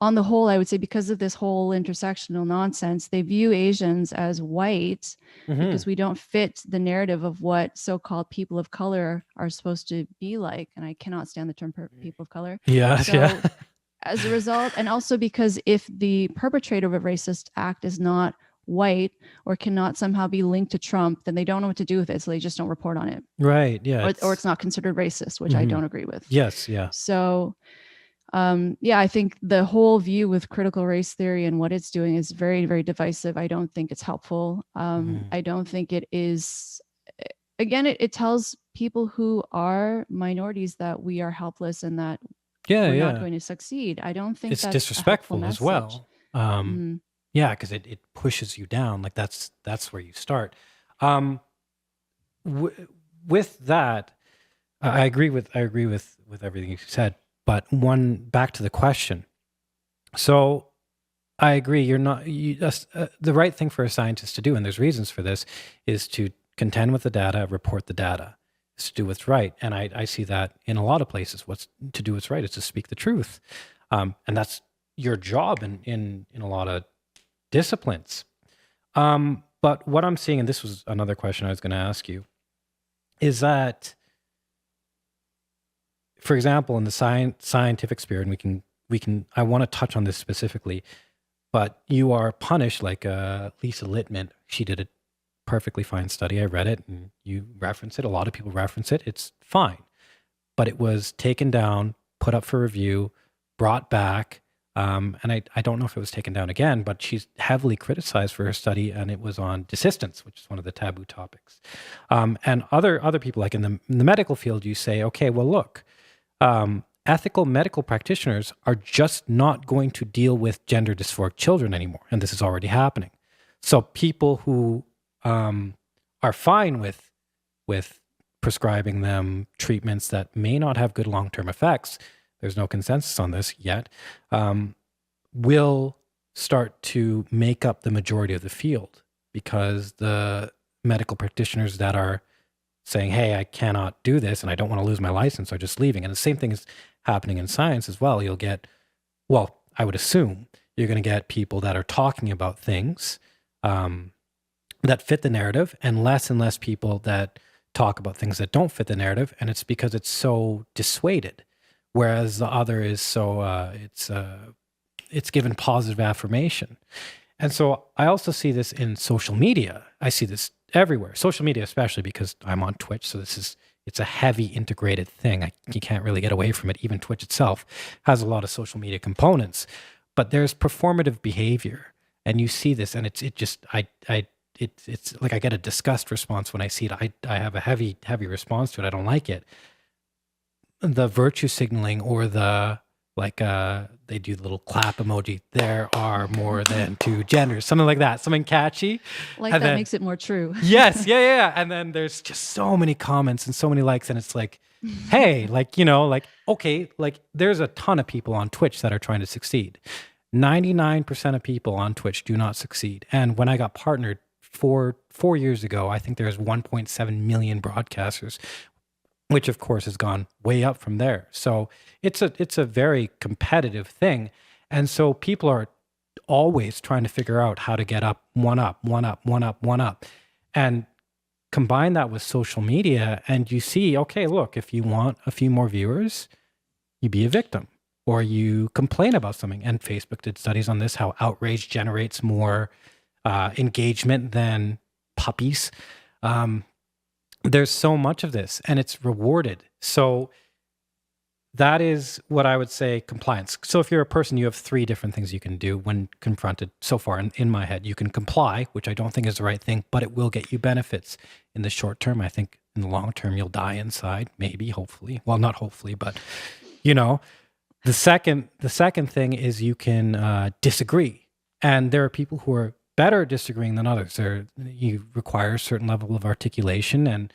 on the whole, I would say because of this whole intersectional nonsense, they view Asians as white because we don't fit the narrative of what so-called people of color are supposed to be like. And I cannot stand the term people of color. Yeah. So as a result, and also because if the perpetrator of a racist act is not white or cannot somehow be linked to Trump, then they don't know what to do with it. So they just don't report on it. Right. Yeah. Or it's not considered racist, which I don't agree with. Yes. Yeah. So yeah, I think the whole view with critical race theory and what it's doing is very, very divisive. I don't think it's helpful. I don't think it is. Again, it tells people who are minorities that we are helpless and that we're not going to succeed. I don't think it's that's disrespectful as well. Yeah, because it pushes you down. Like that's where you start. With that, I agree with everything you said. But back to the question. So I agree. You're not the right thing for a scientist to do, and there's reasons for this, is to contend with the data, report the data, is to do what's right. And I see that in a lot of places. What's to do what's right is to speak the truth, and that's your job in a lot of disciplines. But what I'm seeing, and this was another question I was going to ask you, is that, for example, in the scientific spirit, and we can. I want to touch on this specifically, but you are punished like Lisa Littman. She did a perfectly fine study. I read it, and you reference it. A lot of people reference it. It's fine, but it was taken down, put up for review, brought back, and I don't know if it was taken down again. But she's heavily criticized for her study, and it was on desistance, which is one of the taboo topics. And other people, like in the medical field, you say, okay, well, look. Ethical medical practitioners are just not going to deal with gender dysphoric children anymore. And this is already happening. So people who are fine with prescribing them treatments that may not have good long-term effects, there's no consensus on this yet, will start to make up the majority of the field, because the medical practitioners that are saying, hey, I cannot do this and I don't want to lose my license, are just leaving. And the same thing is happening in science as well. You'll get, well, I would assume you're going to get people that are talking about things that fit the narrative, and less people that talk about things that don't fit the narrative. And it's because it's so dissuaded. Whereas the other is so, it's given positive affirmation. And so I also see this in social media. I see this everywhere, social media, especially because I'm on Twitch. So it's a heavy integrated thing. You can't really get away from it. Even Twitch itself has a lot of social media components, but there's performative behavior, and you see this, and it's like I get a disgust response when I see it. I have a heavy response to it. I don't like it. The virtue signaling, or the they do the little clap emoji. There are more than two genders, something like that, something catchy. Like and that makes it more true. Yes, yeah. And then there's just so many comments and so many likes, and it's like, hey, okay, there's a ton of people on Twitch that are trying to succeed. 99% of people on Twitch do not succeed. And when I got partnered 4 years ago, I think there's 1.7 million broadcasters, which of course has gone way up from there. So it's a very competitive thing. And so people are always trying to figure out how to get up, one up. And combine that with social media and you see, okay, look, if you want a few more viewers, you be a victim or you complain about something. And Facebook did studies on this, how outrage generates more engagement than puppies. There's so much of this and it's rewarded. So that is what I would say compliance. So if you're a person, you have three different things you can do when confronted so far in my head. You can comply, which I don't think is the right thing, but it will get you benefits in the short term. I think in the long term, you'll die inside, maybe, hopefully. Well, not hopefully, but you know, the second thing is you can disagree. And there are people who are better at disagreeing than others. You require a certain level of articulation and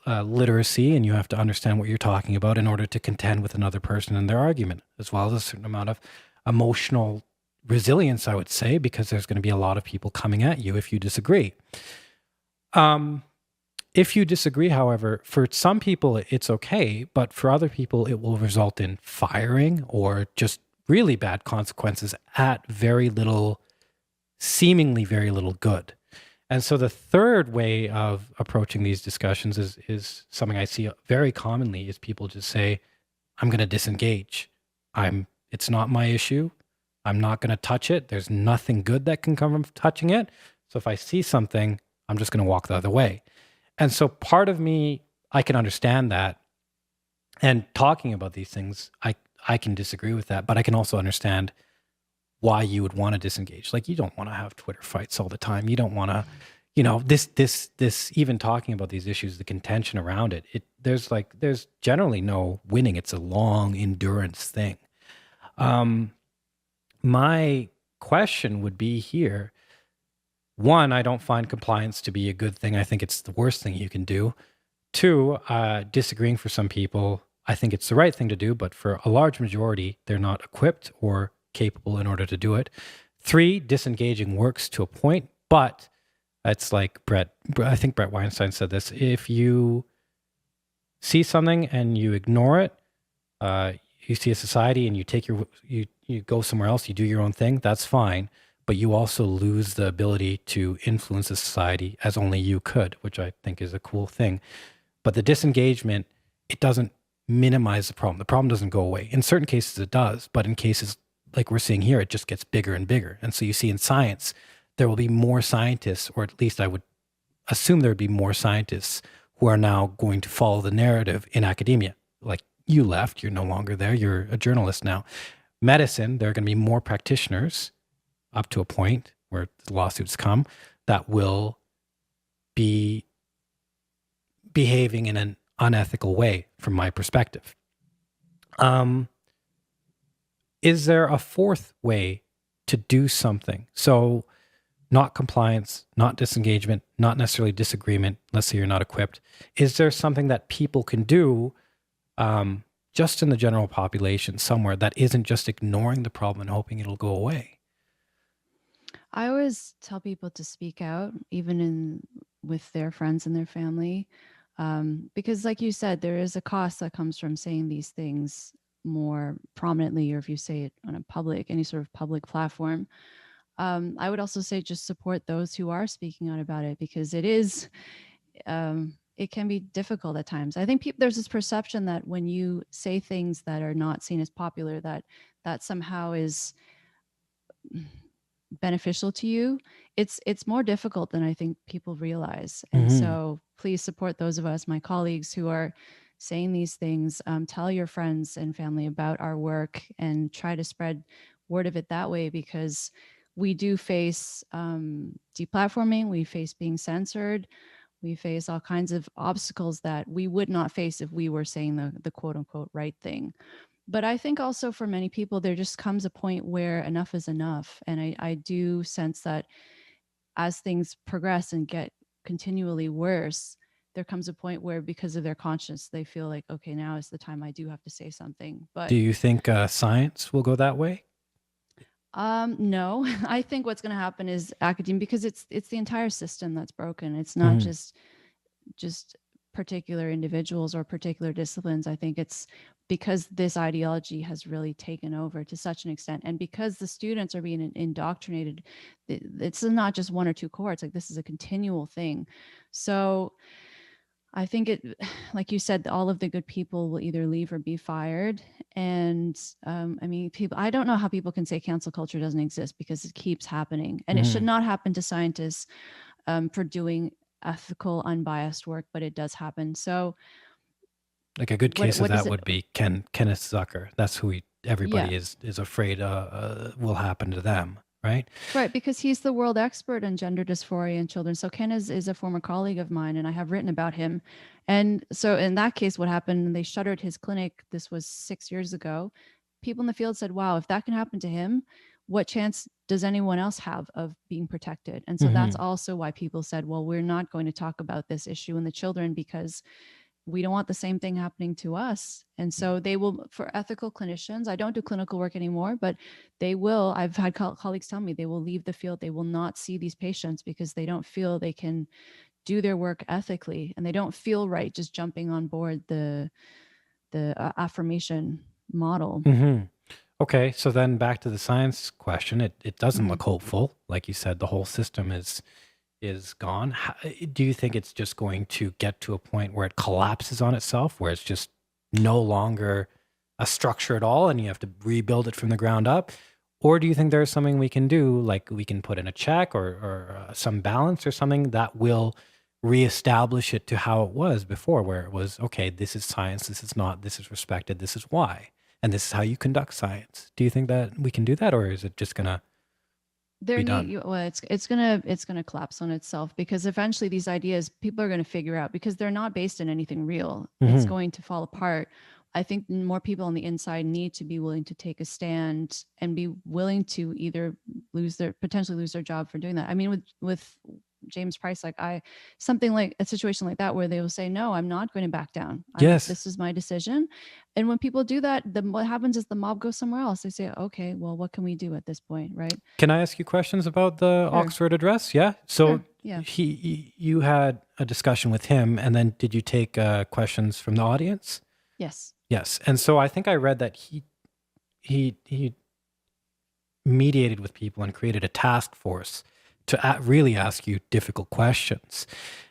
literacy, and you have to understand what you're talking about in order to contend with another person in their argument, as well as a certain amount of emotional resilience, I would say, because there's going to be a lot of people coming at you if you disagree. If you disagree, however, for some people it's okay, but for other people it will result in firing or just really bad consequences at seemingly very little good. And so the third way of approaching these discussions is something I see very commonly is people just say, I'm going to disengage. It's not my issue. I'm not going to touch it. There's nothing good that can come from touching it. So if I see something, I'm just going to walk the other way. And so part of me, I can understand that. And talking about these things, I can disagree with that, but I can also understand why you would want to disengage. Like, you don't want to have Twitter fights all the time. You don't want to, this even talking about these issues, the contention around it, there's generally no winning. It's a long endurance thing. My question would be here. One, I don't find compliance to be a good thing. I think it's the worst thing you can do. Two, disagreeing for some people, I think it's the right thing to do, but for a large majority, they're not equipped or capable in order to do it. Three, disengaging works to a point, but it's like I think Brett Weinstein said this. If you see something and you ignore it, you see a society and you go somewhere else, you do your own thing, that's fine. But you also lose the ability to influence a society as only you could, which I think is a cool thing. But the disengagement, it doesn't minimize the problem. The problem doesn't go away. In certain cases it does, but in cases like we're seeing here, it just gets bigger and bigger. And so you see in science, there will be more scientists, or at least I would assume there would be more scientists who are now going to follow the narrative in academia. Like, you left, you're no longer there, you're a journalist now. Medicine, there are going to be more practitioners up to a point where the lawsuits come that will be behaving in an unethical way from my perspective. Is there a fourth way to do something? So not compliance, not disengagement, not necessarily disagreement, let's say you're not equipped. Is there something that people can do just in the general population somewhere that isn't just ignoring the problem and hoping it'll go away? I always tell people to speak out, even with their friends and their family, because, like you said, there is a cost that comes from saying these things more prominently, or if you say it on any sort of public platform. I would also say just support those who are speaking out about it, because it can be difficult at times. I think there's this perception that when you say things that are not seen as popular, that somehow is beneficial to you. It's more difficult than I think people realize. And so please support those of us, my colleagues, who are saying these things. Tell your friends and family about our work and try to spread word of it that way, because we do face deplatforming, we face being censored, we face all kinds of obstacles that we would not face if we were saying the quote unquote right thing. But I think also for many people, there just comes a point where enough is enough. And I do sense that as things progress and get continually worse, there comes a point where, because of their conscience, they feel like, okay, now is the time I do have to say something. But do you think science will go that way? No, I think what's going to happen is academia, because it's the entire system that's broken. It's not just particular individuals or particular disciplines. I think it's because this ideology has really taken over to such an extent, and because the students are being indoctrinated. It's not just one or two cohorts, like this is a continual thing. So I think it, like you said, all of the good people will either leave or be fired. And I mean, people, I don't know how people can say cancel culture doesn't exist, because it keeps happening, and it should not happen to scientists for doing ethical, unbiased work, but it does happen. So Like a good case of what does that it? would be Kenneth Zucker. That's who Yeah, everybody is afraid will happen to them, right? right, because he's the world expert on gender dysphoria in children. So Ken is a former colleague of mine, and I have written about him. And so in that case, what happened, they shuttered his clinic. This was 6 years ago. People in the field said, wow, if that can happen to him, what chance does anyone else have of being protected? And so that's also why people said, well, we're not going to talk about this issue in the children, because we don't want the same thing happening to us. And so they will, for ethical clinicians, I don't do clinical work anymore, but they will, I've had colleagues tell me they will leave the field. They will not see these patients because they don't feel they can do their work ethically, and they don't feel right just jumping on board the affirmation model. Okay, so then back to the science question. It doesn't look hopeful. Like you said, the whole system is gone. Do you think it's just going to get to a point where it collapses on itself, where it's just no longer a structure at all and you have to rebuild it from the ground up? Or do you think there's something we can do, like we can put in a check or some balance or something that will reestablish it to how it was before, where it was, okay, this is science, this is not, this is respected, this is why, and this is how you conduct science. Do you think that we can do that, or is it just going to be done? Well, it's gonna collapse on itself, because eventually these ideas people are going to figure out, because they're not based in anything real. It's going to fall apart. I think more people on the inside need to be willing to take a stand and be willing to either potentially lose their job for doing that. I mean, with James Price, like something like a situation like that, where they will say, no, I'm not going to back down. Yes. This is my decision. And when people do that, then what happens is the mob goes somewhere else. They say, okay, well, what can we do at this point? Right. Can I ask you questions about the Sure. Oxford Address? Yeah. So Sure. Yeah. you had a discussion with him, and then did you take questions from the audience? Yes. Yes. And so I think I read that he mediated with people and created a task force to really ask you difficult questions.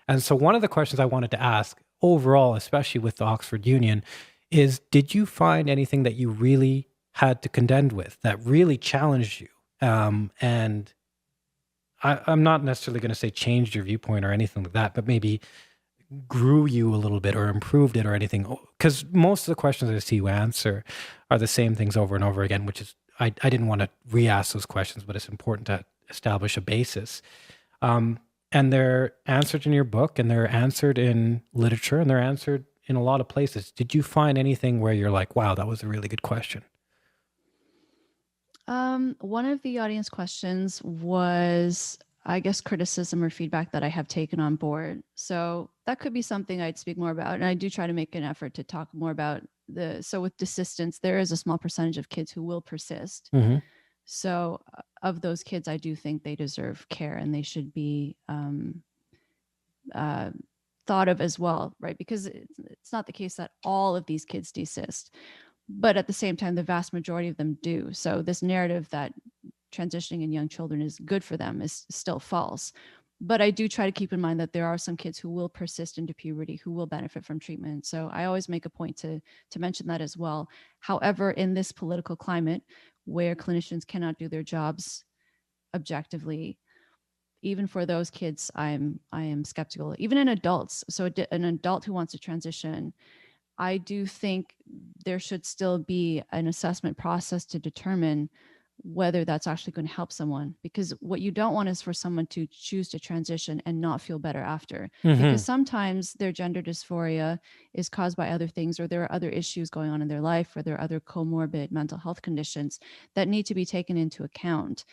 And so one of the questions I wanted to ask overall, especially with the Oxford Union, is did you find anything that you really had to contend with that really challenged you? And I'm not necessarily going to say changed your viewpoint or anything like that, but maybe grew you a little bit or improved it or anything. Because most of the questions I see you answer are the same things over and over again, which is, I didn't want to re-ask those questions, but it's important to establish a basis. And they're answered in your book, and they're answered in literature, and they're answered in a lot of places. Did you find anything where you're like, wow, that was a really good question? One of the audience questions was, I guess, criticism or feedback that I have taken on board. So that could be something I'd speak more about. And I do try to make an effort to talk more about so with desistance, there is a small percentage of kids who will persist. So of those kids, I do think they deserve care, and they should be thought of as well, right? Because it's not the case that all of these kids desist, but at the same time, the vast majority of them do. So this narrative that transitioning in young children is good for them is still false. But I do try to keep in mind that there are some kids who will persist into puberty, who will benefit from treatment. So I always make a point to mention that as well. However, in this political climate where clinicians cannot do their jobs objectively, even for those kids, I am skeptical. Even in adults, so an adult who wants to transition, I do think there should still be an assessment process to determine whether that's actually going to help someone. Because what you don't want is for someone to choose to transition and not feel better after. Because sometimes their gender dysphoria is caused by other things, or there are other issues going on in their life, or there are other comorbid mental health conditions that need to be taken into account.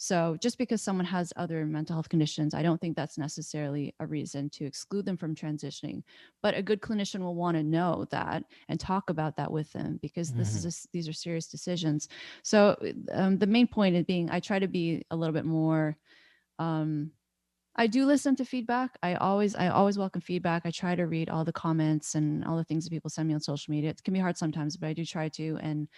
So just because someone has other mental health conditions, I don't think that's necessarily a reason to exclude them from transitioning. But a good clinician will want to know that and talk about that with them, because these are serious decisions. So the main point is being, I try to be a little bit more I do listen to feedback. I always welcome feedback. I try to read all the comments and all the things that people send me on social media. It can be hard sometimes, but I do try to. And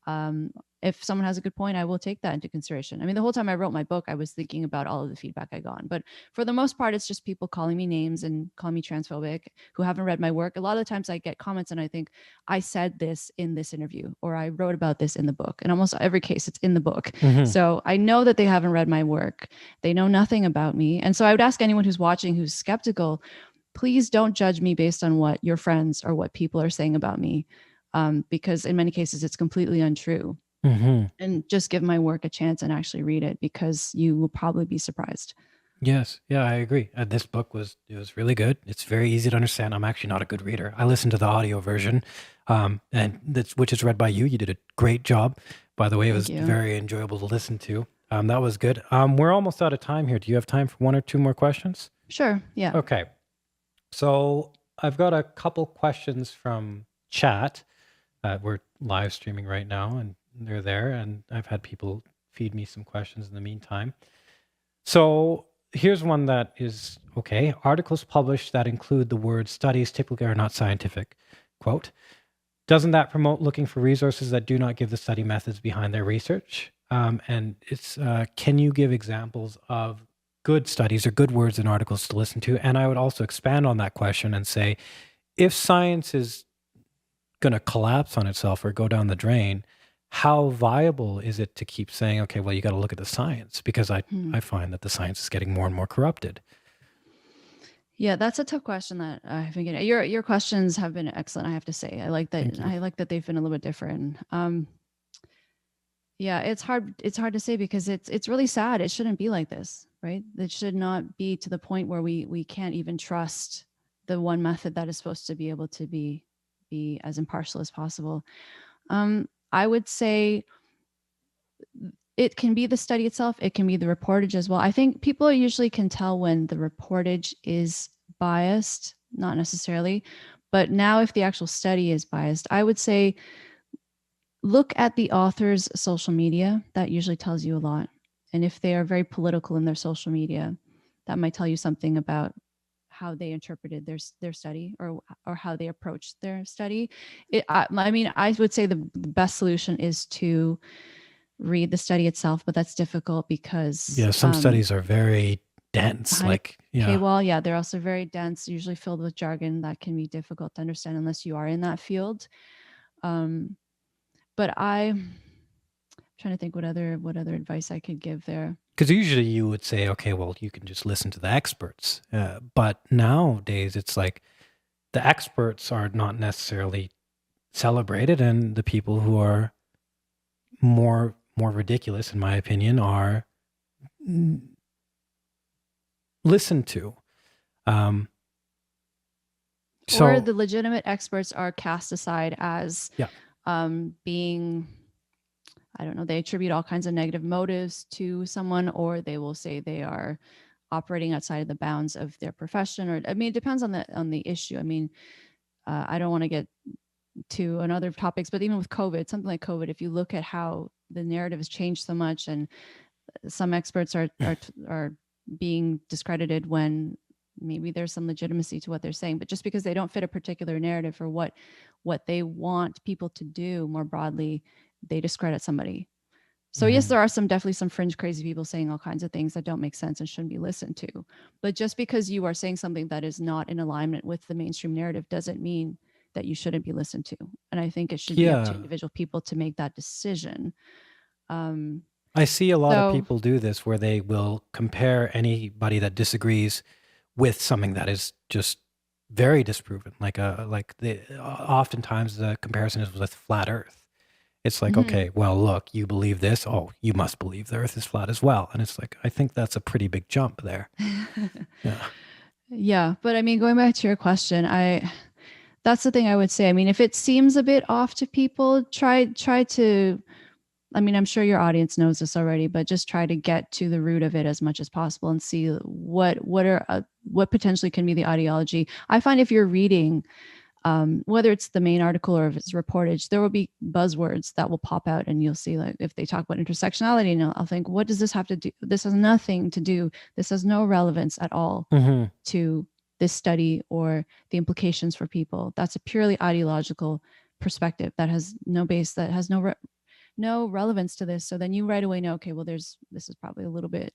um, if someone has a good point, I will take that into consideration. I mean, the whole time I wrote my book, I was thinking about all of the feedback I got. But for the most part, it's just people calling me names and calling me transphobic who haven't read my work. A lot of the times I get comments and I think, I said this in this interview, or I wrote about this in the book. In almost every case, it's in the book. Mm-hmm. So I know that they haven't read my work. They know nothing about me. And so I would ask anyone who's watching who's skeptical, please don't judge me based on what your friends or what people are saying about me, because in many cases it's completely untrue. Mm-hmm. And just give my work a chance and actually read it, because you will probably be surprised. Yes, yeah, I agree. This book was really good. It's very easy to understand. I'm actually not a good reader. I listened to the audio version, and that's which is read by you. You did a great job. By the way, it was Thank you. very enjoyable to listen to. That was good. We're almost out of time here. Do you have time for one or two more questions? Sure. Yeah. Okay. So I've got a couple questions from chat. We're live streaming right now, and they're there. And I've had people feed me some questions in the meantime. So here's one that is okay. Articles published that include the word studies typically are not scientific. Quote, doesn't that promote looking for resources that do not give the study methods behind their research? And it's, can you give examples of good studies or good words in articles to listen to? And I would also expand on that question and say, if science is going to collapse on itself or go down the drain, how viable is it to keep saying, okay, well, you got to look at the science? Because I find that the science is getting more and more corrupted. Yeah, that's a tough question that I've been getting. Your questions have been excellent, I have to say. I like that. Thank you. I like that they've been a little bit different. Yeah, it's hard. It's hard to say because it's really sad. It shouldn't be like this, right? It should not be to the point where we can't even trust the one method that is supposed to be able to be as impartial as possible. I would say it can be the study itself. It can be the reportage as well. I think people usually can tell when the reportage is biased, not necessarily, but now if the actual study is biased, I would say look at the author's social media. That usually tells you a lot. And if they are very political in their social media, that might tell you something about how they interpreted their study, or how they approached their study. I mean, I would say the best solution is to read the study itself, but that's difficult because Yeah, some studies are very dense. Like, yeah. Paywall, yeah, they're also very dense, usually filled with jargon that can be difficult to understand unless you are in that field. But I'm trying to think what other advice I could give there. Because usually you would say, okay, well, you can just listen to the experts. But nowadays it's like the experts are not necessarily celebrated, and the people who are more ridiculous, in my opinion, are listened to. Or the legitimate experts are cast aside as yeah. Being, I don't know, they attribute all kinds of negative motives to someone, or they will say they are operating outside of the bounds of their profession. Or I mean, it depends on the issue. I mean, I don't want to get to another topics, but even with COVID, something like COVID, if you look at how the narrative has changed so much, and some experts are being discredited when maybe there's some legitimacy to what they're saying, but just because they don't fit a particular narrative or what they want people to do more broadly, they discredit somebody. So yes, there are definitely some fringe crazy people saying all kinds of things that don't make sense and shouldn't be listened to. But just because you are saying something that is not in alignment with the mainstream narrative doesn't mean that you shouldn't be listened to. And I think it should be up to individual people to make that decision. I see a lot of people do this where they will compare anybody that disagrees with something that is just very disproven. Oftentimes the comparison is with flat Earth. It's like, okay, well, look, you believe this. Oh, you must believe the Earth is flat as well. And it's like, I think that's a pretty big jump there. Yeah. But I mean, going back to your question, that's the thing I would say. I mean, if it seems a bit off to people, try to, I mean, I'm sure your audience knows this already, but just try to get to the root of it as much as possible and see what potentially can be the ideology. I find if you're reading whether it's the main article or if it's reportage, there will be buzzwords that will pop out, and you'll see, like, if they talk about intersectionality, and I'll think, what does this have to do? This has nothing to do. This has no relevance at all to this study or the implications for people. That's a purely ideological perspective that has no base, that has no relevance to this. So then you right away know, okay, well, this is probably a little bit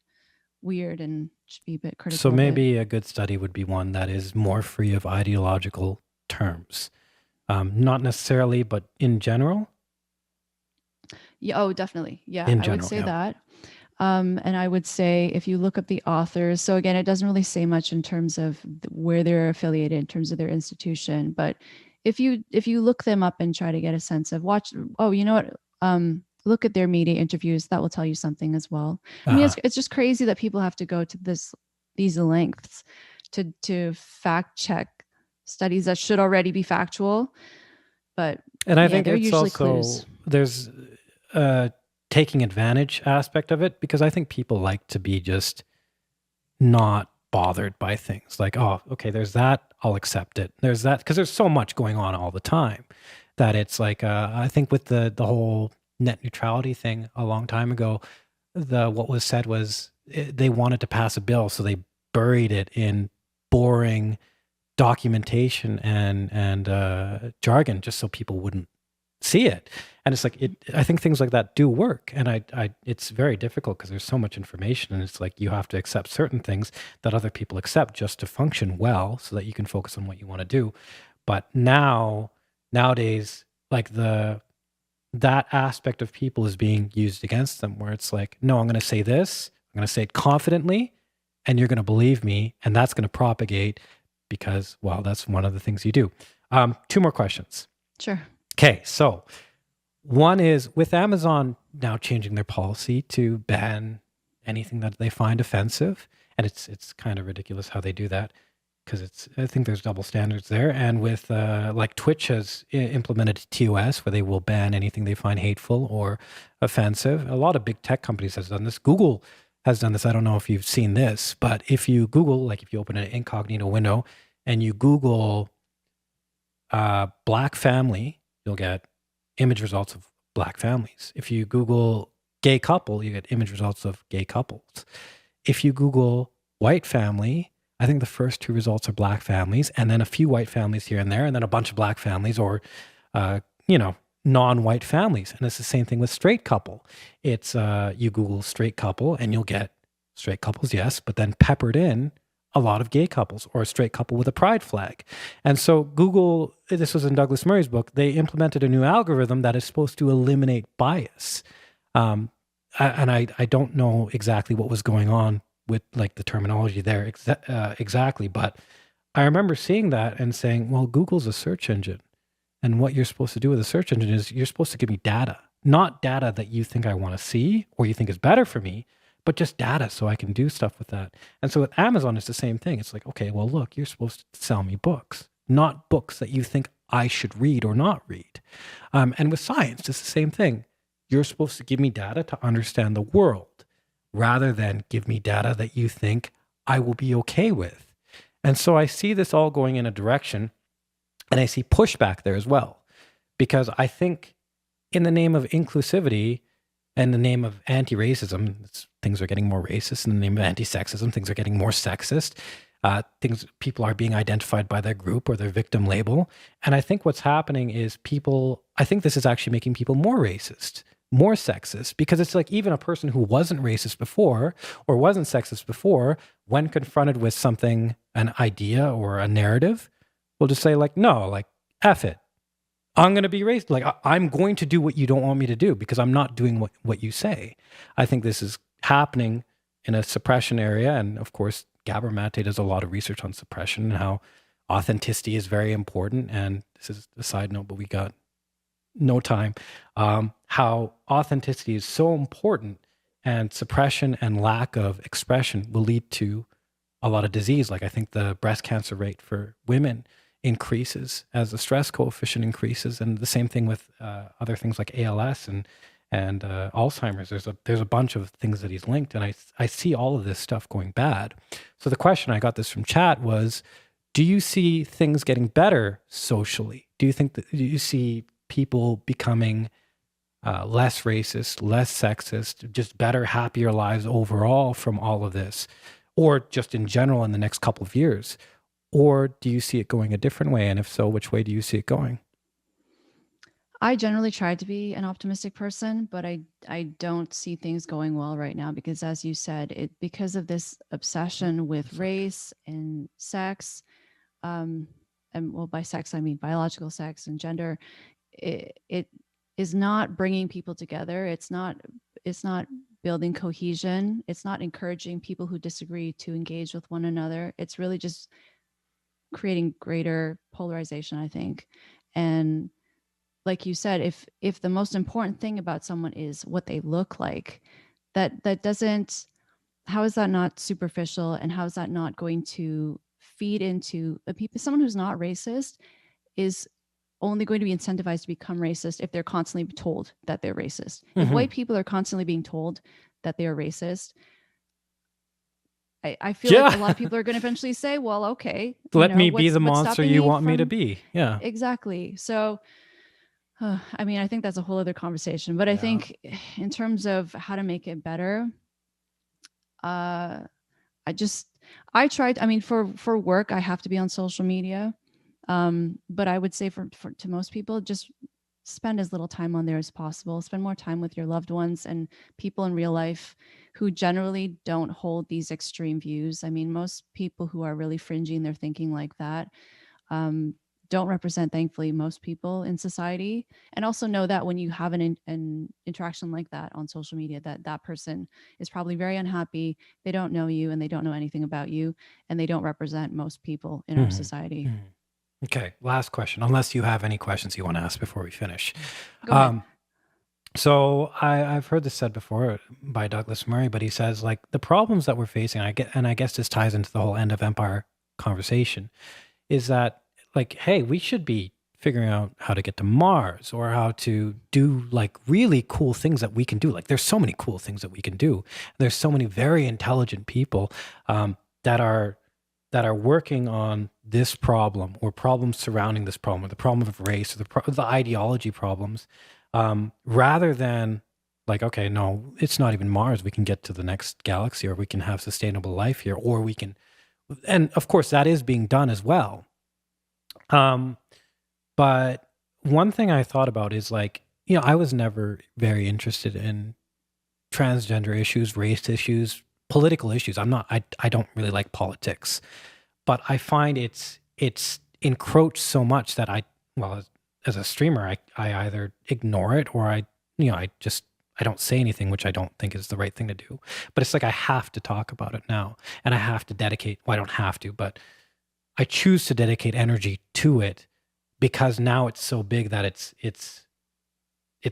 weird and should be a bit critical. So maybe a good study would be one that is more free of ideological terms. Not necessarily, but in general. Yeah, oh, definitely. Yeah, In I general, would say yeah. that. And I would say if you look up the authors, so again, it doesn't really say much in terms of where they're affiliated, in terms of their institution. But if you look them up and try to get a sense of you know what, look at their media interviews, that will tell you something as well. I mean, it's just crazy that people have to go to these lengths to fact check studies that should already be factual. But and I think they're it's usually also clues. There's a taking advantage aspect of it, because I think people like to be just not bothered by things like, oh, okay, there's that, I'll accept it. There's that, because there's so much going on all the time that it's like, I think with the whole net neutrality thing a long time ago, what was said was they wanted to pass a bill, so they buried it in boring documentation and jargon just so people wouldn't see it. And it's like, I think things like that do work. And it's very difficult because there's so much information, and it's like you have to accept certain things that other people accept just to function well so that you can focus on what you want to do. But nowadays, like that aspect of people is being used against them, where it's like, no, I'm going to say this, I'm going to say it confidently, and you're going to believe me, and that's going to propagate because, well, that's one of the things you do. 2 more questions. Sure. Okay, so one is, with Amazon now changing their policy to ban anything that they find offensive, and it's kind of ridiculous how they do that, because I think there's double standards there. And with like Twitch has implemented TOS, where they will ban anything they find hateful or offensive. A lot of big tech companies has done this. Google has done this. I don't know if you've seen this, but if you Google, like if you open an incognito window and you Google black family, you'll get image results of black families. If you Google gay couple, you get image results of gay couples. If you Google white family, I think the first 2 results are black families, and then a few white families here and there, and then a bunch of black families, or, non-white families. And it's the same thing with straight couple. It's you Google straight couple and you'll get straight couples, yes, but then peppered in a lot of gay couples, or a straight couple with a pride flag. And so Google, this was in Douglas Murray's book, they implemented a new algorithm that is supposed to eliminate bias. And I don't know exactly what was going on with like the terminology there exactly, but I remember seeing that and saying, well, Google's a search engine. And what you're supposed to do with a search engine is you're supposed to give me data, not data that you think I want to see or you think is better for me, but just data so I can do stuff with that. And so with Amazon, it's the same thing. It's like, okay, well, look, you're supposed to sell me books, not books that you think I should read or not read. And with science, it's the same thing. You're supposed to give me data to understand the world rather than give me data that you think I will be okay with. And so I see this all going in a direction, and I see pushback there as well, because I think in the name of inclusivity and the name of anti-racism, things are getting more racist. In the name of anti-sexism, things are getting more sexist. People are being identified by their group or their victim label. And I think what's happening is I think this is actually making people more racist, more sexist, because it's like even a person who wasn't racist before or wasn't sexist before, when confronted with something, an idea or a narrative, will just say like, no, like, F it. I'm going to be racist. Like, I'm going to do what you don't want me to do because I'm not doing what you say. I think this is happening in a suppression area. And of course, Gabor Mate does a lot of research on suppression and how authenticity is very important. And this is a side note, but we got no time. How authenticity is so important, and suppression and lack of expression will lead to a lot of disease. Like I think the breast cancer rate for women increases as the stress coefficient increases, and the same thing with other things like ALS and Alzheimer's. There's a bunch of things that he's linked, and I see all of this stuff going bad. So the question, I got this from chat, was, do you see things getting better socially? Do you see people becoming less racist, less sexist, just better, happier lives overall from all of this, or just in general in the next couple of years? Or do you see it going a different way? And if so, which way do you see it going? I generally try to be an optimistic person, but I don't see things going well right now because, as you said, because of this obsession with race and sex, um, and well, by sex I mean biological sex and gender. It is not bringing people together. It's not building cohesion. It's not encouraging people who disagree to engage with one another. It's really just creating greater polarization, I think. And like you said, if the most important thing about someone is what they look like, that doesn't, how is that not superficial, and how is that not going to feed into someone who's not racist is only going to be incentivized to become racist if they're constantly told that they're racist. If white people are constantly being told that they are racist, I feel like a lot of people are going to eventually say, well, okay, Let me be the what's monster stopping you me want me to from be. Yeah. exactly. So I mean, I think that's a whole other conversation, but I Yeah. think in terms of how to make it better, uh, I tried, I mean, for work, I have to be on social media. But I would say to most people, just spend as little time on there as possible. Spend more time with your loved ones and people in real life who generally don't hold these extreme views. I mean, most people who are really fringy in their thinking like that, don't represent, thankfully, most people in society. And also know that when you have an interaction like that on social media, that person is probably very unhappy. They don't know you and they don't know anything about you, and they don't represent most people in our society. Okay, last question, unless you have any questions you want to ask before we finish. Go ahead. So I've heard this said before by Douglas Murray, but he says like the problems that we're facing, and I guess this ties into the whole end of empire conversation, is that like, hey, we should be figuring out how to get to Mars or how to do like really cool things that we can do. Like there's so many cool things that we can do. There's so many very intelligent people that are working on this problem or problems surrounding this problem or the problem of race or the ideology problems, rather than like, okay, no, it's not even Mars. We can get to the next galaxy, or we can have sustainable life here, or we can, and of course that is being done as well. But one thing I thought about is like, I was never very interested in transgender issues, race issues, political issues. I don't really like politics, but I find it's encroached so much that as a streamer, I either ignore it or I don't say anything, which I don't think is the right thing to do. But it's like I have to talk about it now, and I have to dedicate, well, I don't have to, but I choose to dedicate energy to it because now it's so big that it's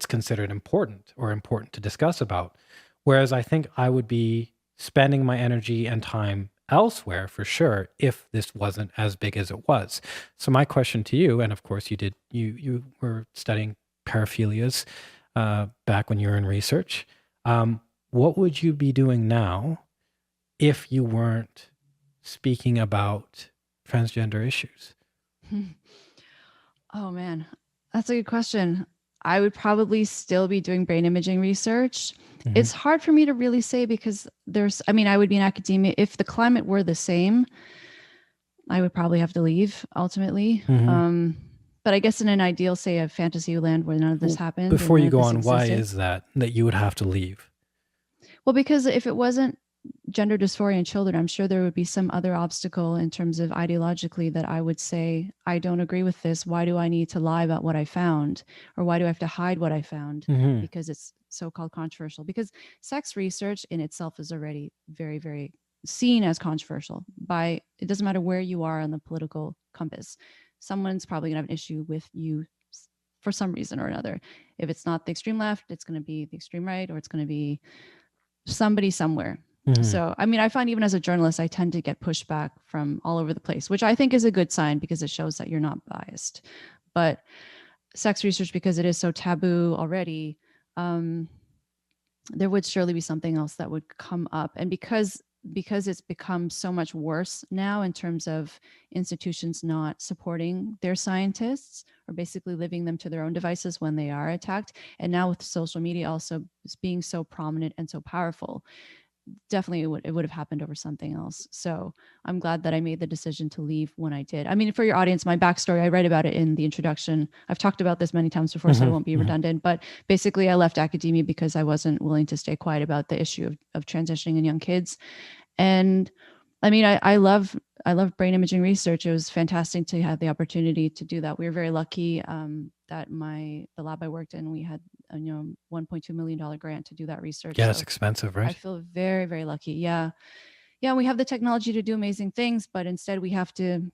considered important or important to discuss about. Whereas I think I would be spending my energy and time elsewhere for sure if this wasn't as big as it was. So my question to you, and of course you were studying paraphilias back when you were in research. What would you be doing now if you weren't speaking about transgender issues? Oh man, that's a good question. I would probably still be doing brain imaging research. It's hard for me to really say because I would be in academia. If the climate were the same, I would probably have to leave ultimately. But I guess in an ideal, say, a fantasy land where none of this happened. Before and you none go of this on, why existed. is that you would have to leave? Well, because if it wasn't gender dysphoria in children, I'm sure there would be some other obstacle in terms of ideologically that I would say, I don't agree with this. Why do I need to lie about what I found? Or why do I have to hide what I found? Because it's so-called controversial. Because sex research in itself is already very, very seen as controversial it doesn't matter where you are on the political compass. Someone's probably gonna have an issue with you for some reason or another. If it's not the extreme left, it's going to be the extreme right, or it's going to be somebody somewhere. So, I mean, I find even as a journalist, I tend to get pushback from all over the place, which I think is a good sign because it shows that you're not biased. But sex research, because it is so taboo already, there would surely be something else that would come up. And because because it's become so much worse now in terms of institutions not supporting their scientists or basically leaving them to their own devices when they are attacked. And now with social media also being so prominent and so powerful, definitely it would have happened over something else. So I'm glad that I made the decision to leave when I did. I mean, for your audience, my backstory, I write about it in the introduction. I've talked about this many times before, so I won't be redundant. But basically, I left academia because I wasn't willing to stay quiet about the issue of transitioning in young kids. And I mean, I love brain imaging research. It was fantastic to have the opportunity to do that. We were very lucky that the lab I worked in, we had a $1.2 million grant to do that research. Yeah, so it's expensive, right? I feel very, very lucky. Yeah. Yeah. We have the technology to do amazing things, but instead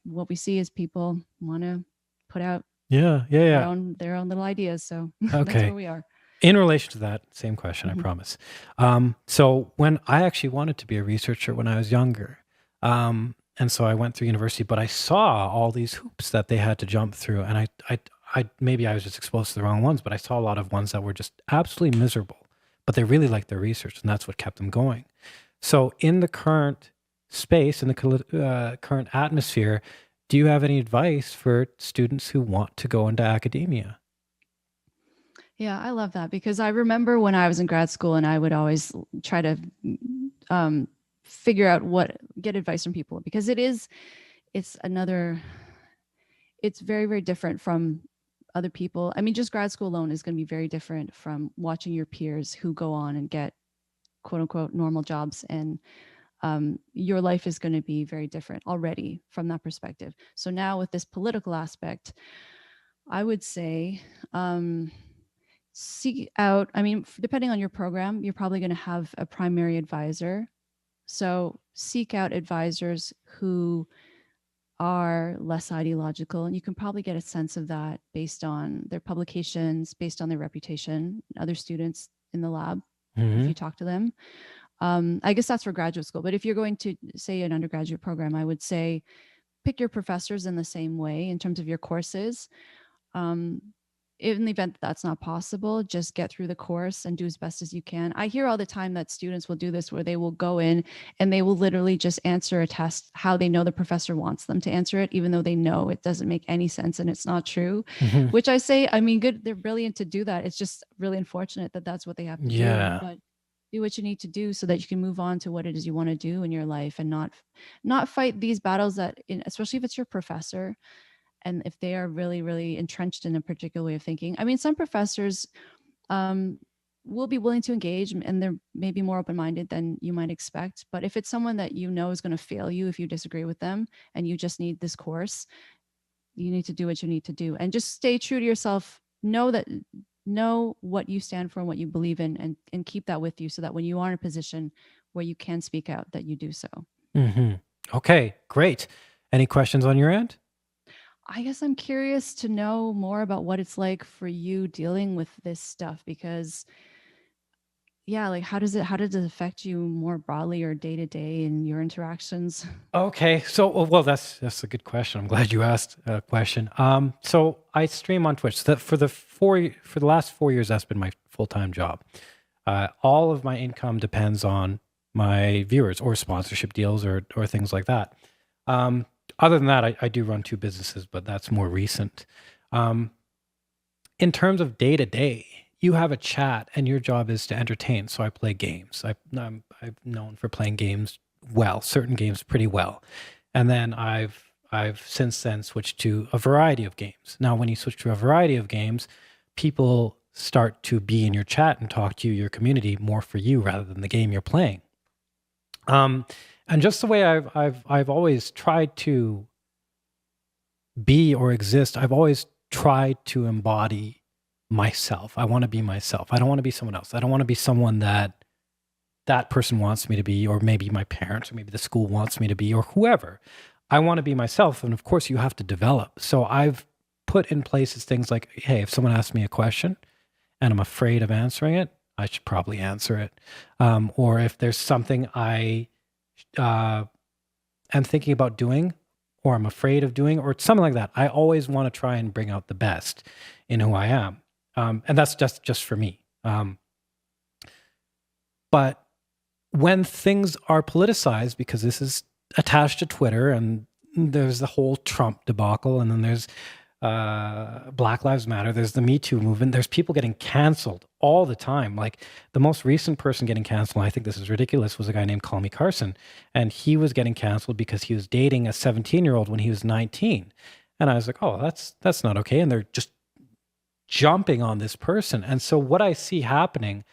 what we see is people want to put out their own little ideas. So that's Okay. where we are. In relation to that, same question, I promise. So when I actually wanted to be a researcher when I was younger, and so I went through university, but I saw all these hoops that they had to jump through, and I maybe I was just exposed to the wrong ones, but I saw a lot of ones that were just absolutely miserable, but they really liked their research, and that's what kept them going. So in the current space, in the current atmosphere, do you have any advice for students who want to go into academia? Yeah, I love that because I remember when I was in grad school and I would always try to figure out get advice from people because it's very, very different from other people. I mean, just grad school alone is going to be very different from watching your peers who go on and get quote unquote normal jobs, and your life is going to be very different already from that perspective. So now with this political aspect, I would say seek out, I mean, depending on your program, you're probably going to have a primary advisor. So seek out advisors who are less ideological, and you can probably get a sense of that based on their publications, based on their reputation, other students in the lab, if you talk to them. I guess that's for graduate school, but if you're going to say an undergraduate program, I would say pick your professors in the same way in terms of your courses. In the event that that's not possible, just get through the course and do as best as you can. I hear all the time that students will do this where they will go in and they will literally just answer a test how they know the professor wants them to answer it, even though they know it doesn't make any sense and it's not true, which I say, I mean, good, they're brilliant to do that. It's just really unfortunate that that's what they have to do. But do what you need to do so that you can move on to what it is you want to do in your life and not fight these battles especially if it's your professor. And if they are really, really entrenched in a particular way of thinking, I mean, some professors will be willing to engage and they're maybe more open-minded than you might expect. But if it's someone that you know is going to fail you if you disagree with them and you just need this course, you need to do what you need to do and just stay true to yourself. Know what you stand for and what you believe in, and keep that with you so that when you are in a position where you can speak out, that you do so. Okay, great. Any questions on your end? I guess I'm curious to know more about what it's like for you dealing with this stuff because yeah, like how does it affect you more broadly or day to day in your interactions? Okay, so well, that's a good question. I'm glad you asked a question. So I stream on Twitch. For the last 4 years, that's been my full-time job. All of my income depends on my viewers or sponsorship deals or things like that. Other than that, I do run 2 businesses, but that's more recent. In terms of day to day, you have a chat and your job is to entertain. So I play games. I'm known for playing games well, certain games pretty well. And then I've since then switched to a variety of games. Now, when you switch to a variety of games, people start to be in your chat and talk to you, your community, more for you rather than the game you're playing. And just the way I've always tried to be or exist, I've always tried to embody myself. I want to be myself. I don't want to be someone else. I don't want to be someone that person wants me to be, or maybe my parents, or maybe the school wants me to be, or whoever. I want to be myself. And of course, you have to develop. So I've put in places things like, hey, if someone asks me a question and I'm afraid of answering it, I should probably answer it. Or if there's something I am thinking about doing, or I'm afraid of doing, or something like that, I always want to try and bring out the best in who I am. And that's just for me. But when things are politicized, because this is attached to Twitter, and there's the whole Trump debacle, and then there's Black Lives Matter, there's the Me Too movement, there's people getting canceled all the time. Like the most recent person getting canceled, I think this is ridiculous, was a guy named Call Me Carson. And he was getting canceled because he was dating a 17-year-old when he was 19. And I was like, oh, that's not okay. And they're just jumping on this person. And so what I see happening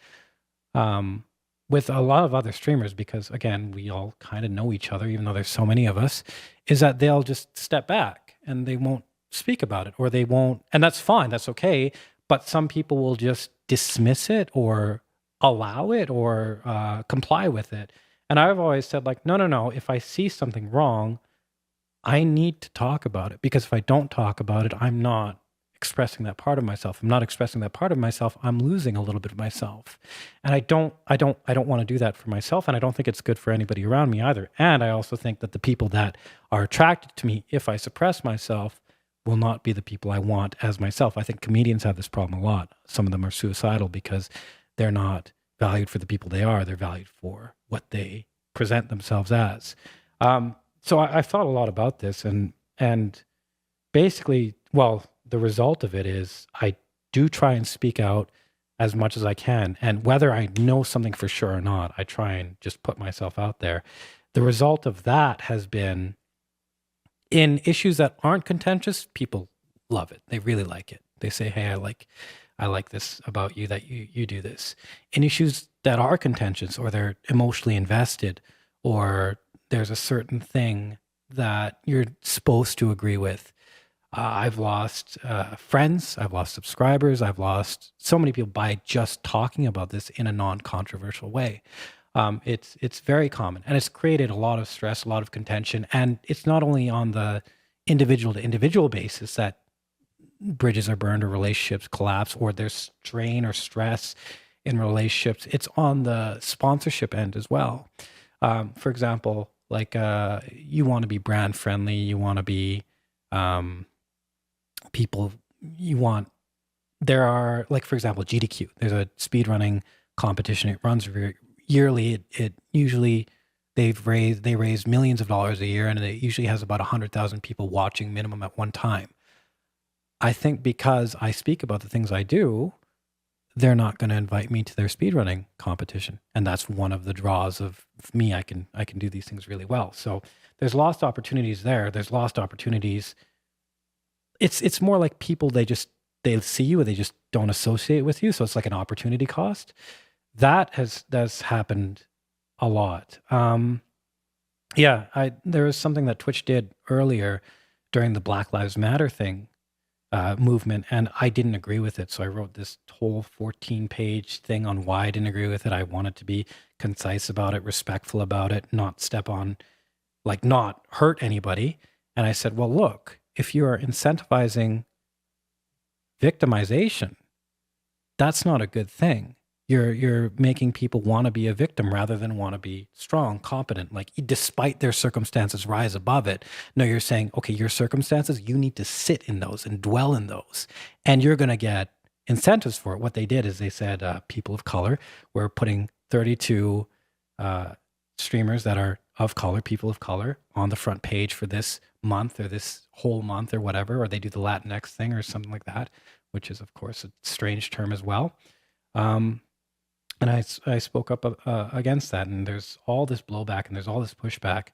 with a lot of other streamers, because again, we all kind of know each other, even though there's so many of us, is that they'll just step back and they won't speak about it, or they won't, and that's fine, that's okay. But some people will just dismiss it or allow it or comply with it. And I've always said, like, no, no, no. If I see something wrong, I need to talk about it, because if I don't talk about it, I'm not expressing that part of myself. I'm not expressing that part of myself. I'm losing a little bit of myself. And I don't want to do that for myself. And I don't think it's good for anybody around me either. And I also think that the people that are attracted to me, if I suppress myself, will not be the people I want as myself. I think comedians have this problem a lot. Some of them are suicidal because they're not valued for the people they are. They're valued for what they present themselves as. So I've thought a lot about this, and basically, well, the result of it is I do try and speak out as much as I can. And whether I know something for sure or not, I try and just put myself out there. The result of that has been, in issues that aren't contentious, people love it. They really like it. They say, hey, I like this about you, that you do this. In issues that are contentious, or they're emotionally invested, or there's a certain thing that you're supposed to agree with. I've lost friends, I've lost subscribers, I've lost so many people by just talking about this in a non-controversial way. It's very common, and it's created a lot of stress, a lot of contention. And it's not only on the individual to individual basis that bridges are burned or relationships collapse or there's strain or stress in relationships. It's on the sponsorship end as well. For example, like you want to be brand friendly, you want to be people, you want, there are, like, for example, GDQ, there's a speedrunning competition. It runs yearly. It usually, they raise millions of dollars a year, and it usually has about 100,000 people watching minimum at one time. I think because I speak about the things I do, they're not going to invite me to their speedrunning competition. And that's one of the draws of me. I can do these things really well. So there's lost opportunities there. There's lost opportunities. It's more like people, they see you and they just don't associate with you. So it's like an opportunity cost. That's happened a lot. There was something that Twitch did earlier during the Black Lives Matter movement, and I didn't agree with it. So I wrote this whole 14-page thing on why I didn't agree with it. I wanted to be concise about it, respectful about it, not step on, like, not hurt anybody. And I said, well, look, if you are incentivizing victimization, that's not a good thing. You're making people want to be a victim rather than want to be strong, competent, like, despite their circumstances, rise above it. No, you're saying, okay, your circumstances, you need to sit in those and dwell in those, and you're going to get incentives for it. What they did is they said, people of color, we're putting 32 streamers that are of color, people of color, on the front page for this month or this whole month or whatever, or they do the Latinx thing or something like that, which is, of course, a strange term as well. And I spoke up against that, and there's all this blowback and there's all this pushback.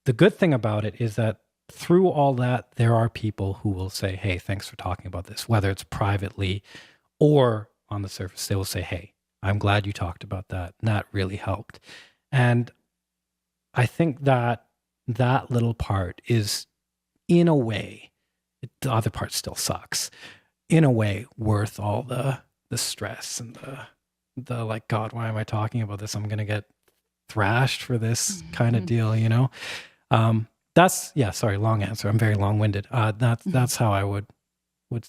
The good thing about it is that through all that, there are people who will say, hey, thanks for talking about this, whether it's privately or on the surface. They will say, hey, I'm glad you talked about that. That really helped. And I think that that little part is, in a way, the other part still sucks, in a way, worth all the stress and the like, God, why am I talking about this? I'm going to get thrashed for this kind of deal, you know? Sorry, long answer. I'm very long-winded. That's how I would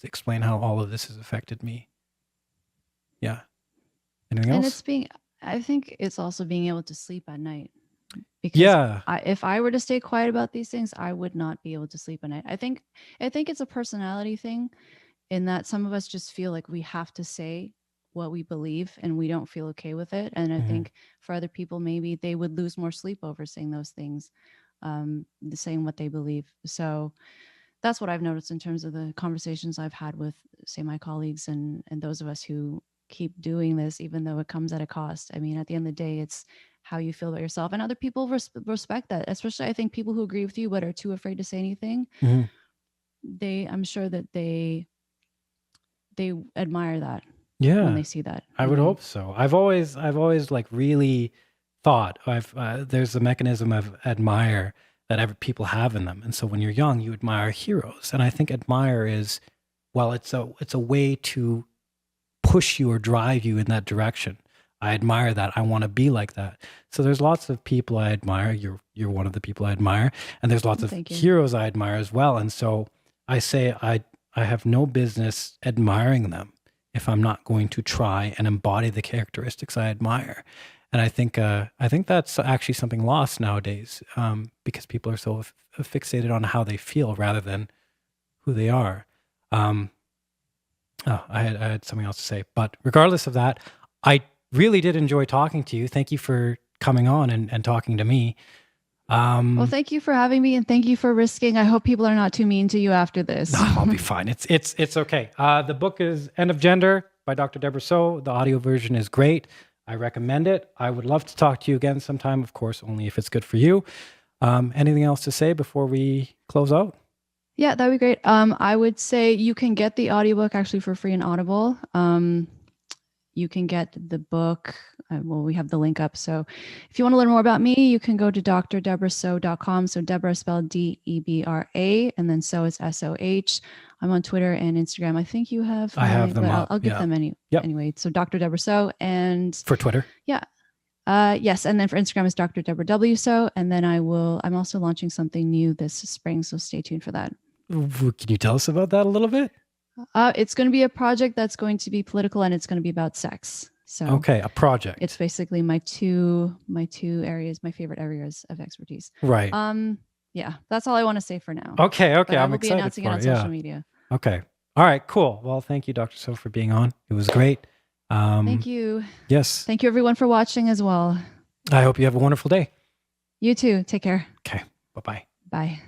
explain how all of this has affected me. Yeah. Anything else? And I think it's also being able to sleep at night. Because if I were to stay quiet about these things, I would not be able to sleep at night. I think it's a personality thing, in that some of us just feel like we have to say what we believe and we don't feel okay with it. And I think for other people, maybe they would lose more sleep over saying those things, saying what they believe. So that's what I've noticed in terms of the conversations I've had with, say, my colleagues and those of us who keep doing this, even though it comes at a cost. I mean, at the end of the day, it's how you feel about yourself, and other people respect that. Especially, I think people who agree with you but are too afraid to say anything. I'm sure that they admire that. Yeah, when they see that. I would hope so. I've always like really thought there's a mechanism of admire that people have in them, and so when you're young, you admire heroes, and I think admire is, well, it's a way to push you or drive you in that direction. I admire that. I want to be like that. So there's lots of people I admire. You're one of the people I admire, and there's lots of heroes I admire as well. And so I say I have no business admiring them if I'm not going to try and embody the characteristics I admire. And I think that's actually something lost nowadays, because people are so fixated on how they feel rather than who they are. I had something else to say, but regardless of that, I really did enjoy talking to you. Thank you for coming on and talking to me. Well, thank you for having me, and thank you for risking. I hope people are not too mean to you after this. No, I'll be fine. It's okay. The book is End of Gender by Dr. Debra Soh. The audio version is great. I recommend it. I would love to talk to you again sometime, of course, only if it's good for you. Anything else to say before we close out? Yeah, that'd be great. I would say you can get the audiobook actually for free in Audible. You can get the book. Well, we have the link up. So if you want to learn more about me, you can go to drdebrasoh.com. So Debra spelled Debra, and then Soh is Soh. I'm on Twitter and Instagram. I think you have. I have them up. I'll give them anyway. So Dr. Debra Soh, and for Twitter. Yeah. Yes. And then for Instagram is Dr. Debra W. Soh. And then I'm also launching something new this spring. So stay tuned for that. Can you tell us about that a little bit? It's going to be a project that's going to be political, and it's going to be about sex. So okay, a project. It's basically my two areas, my favorite areas of expertise. Right. Yeah, that's all I want to say for now. Okay. But I'm excited. I'll be announcing it on social media. Okay. All right. Cool. Well, thank you, Dr. Soh, for being on. It was great. Thank you. Yes. Thank you, everyone, for watching as well. I hope you have a wonderful day. You too. Take care. Okay. Bye-bye. Bye.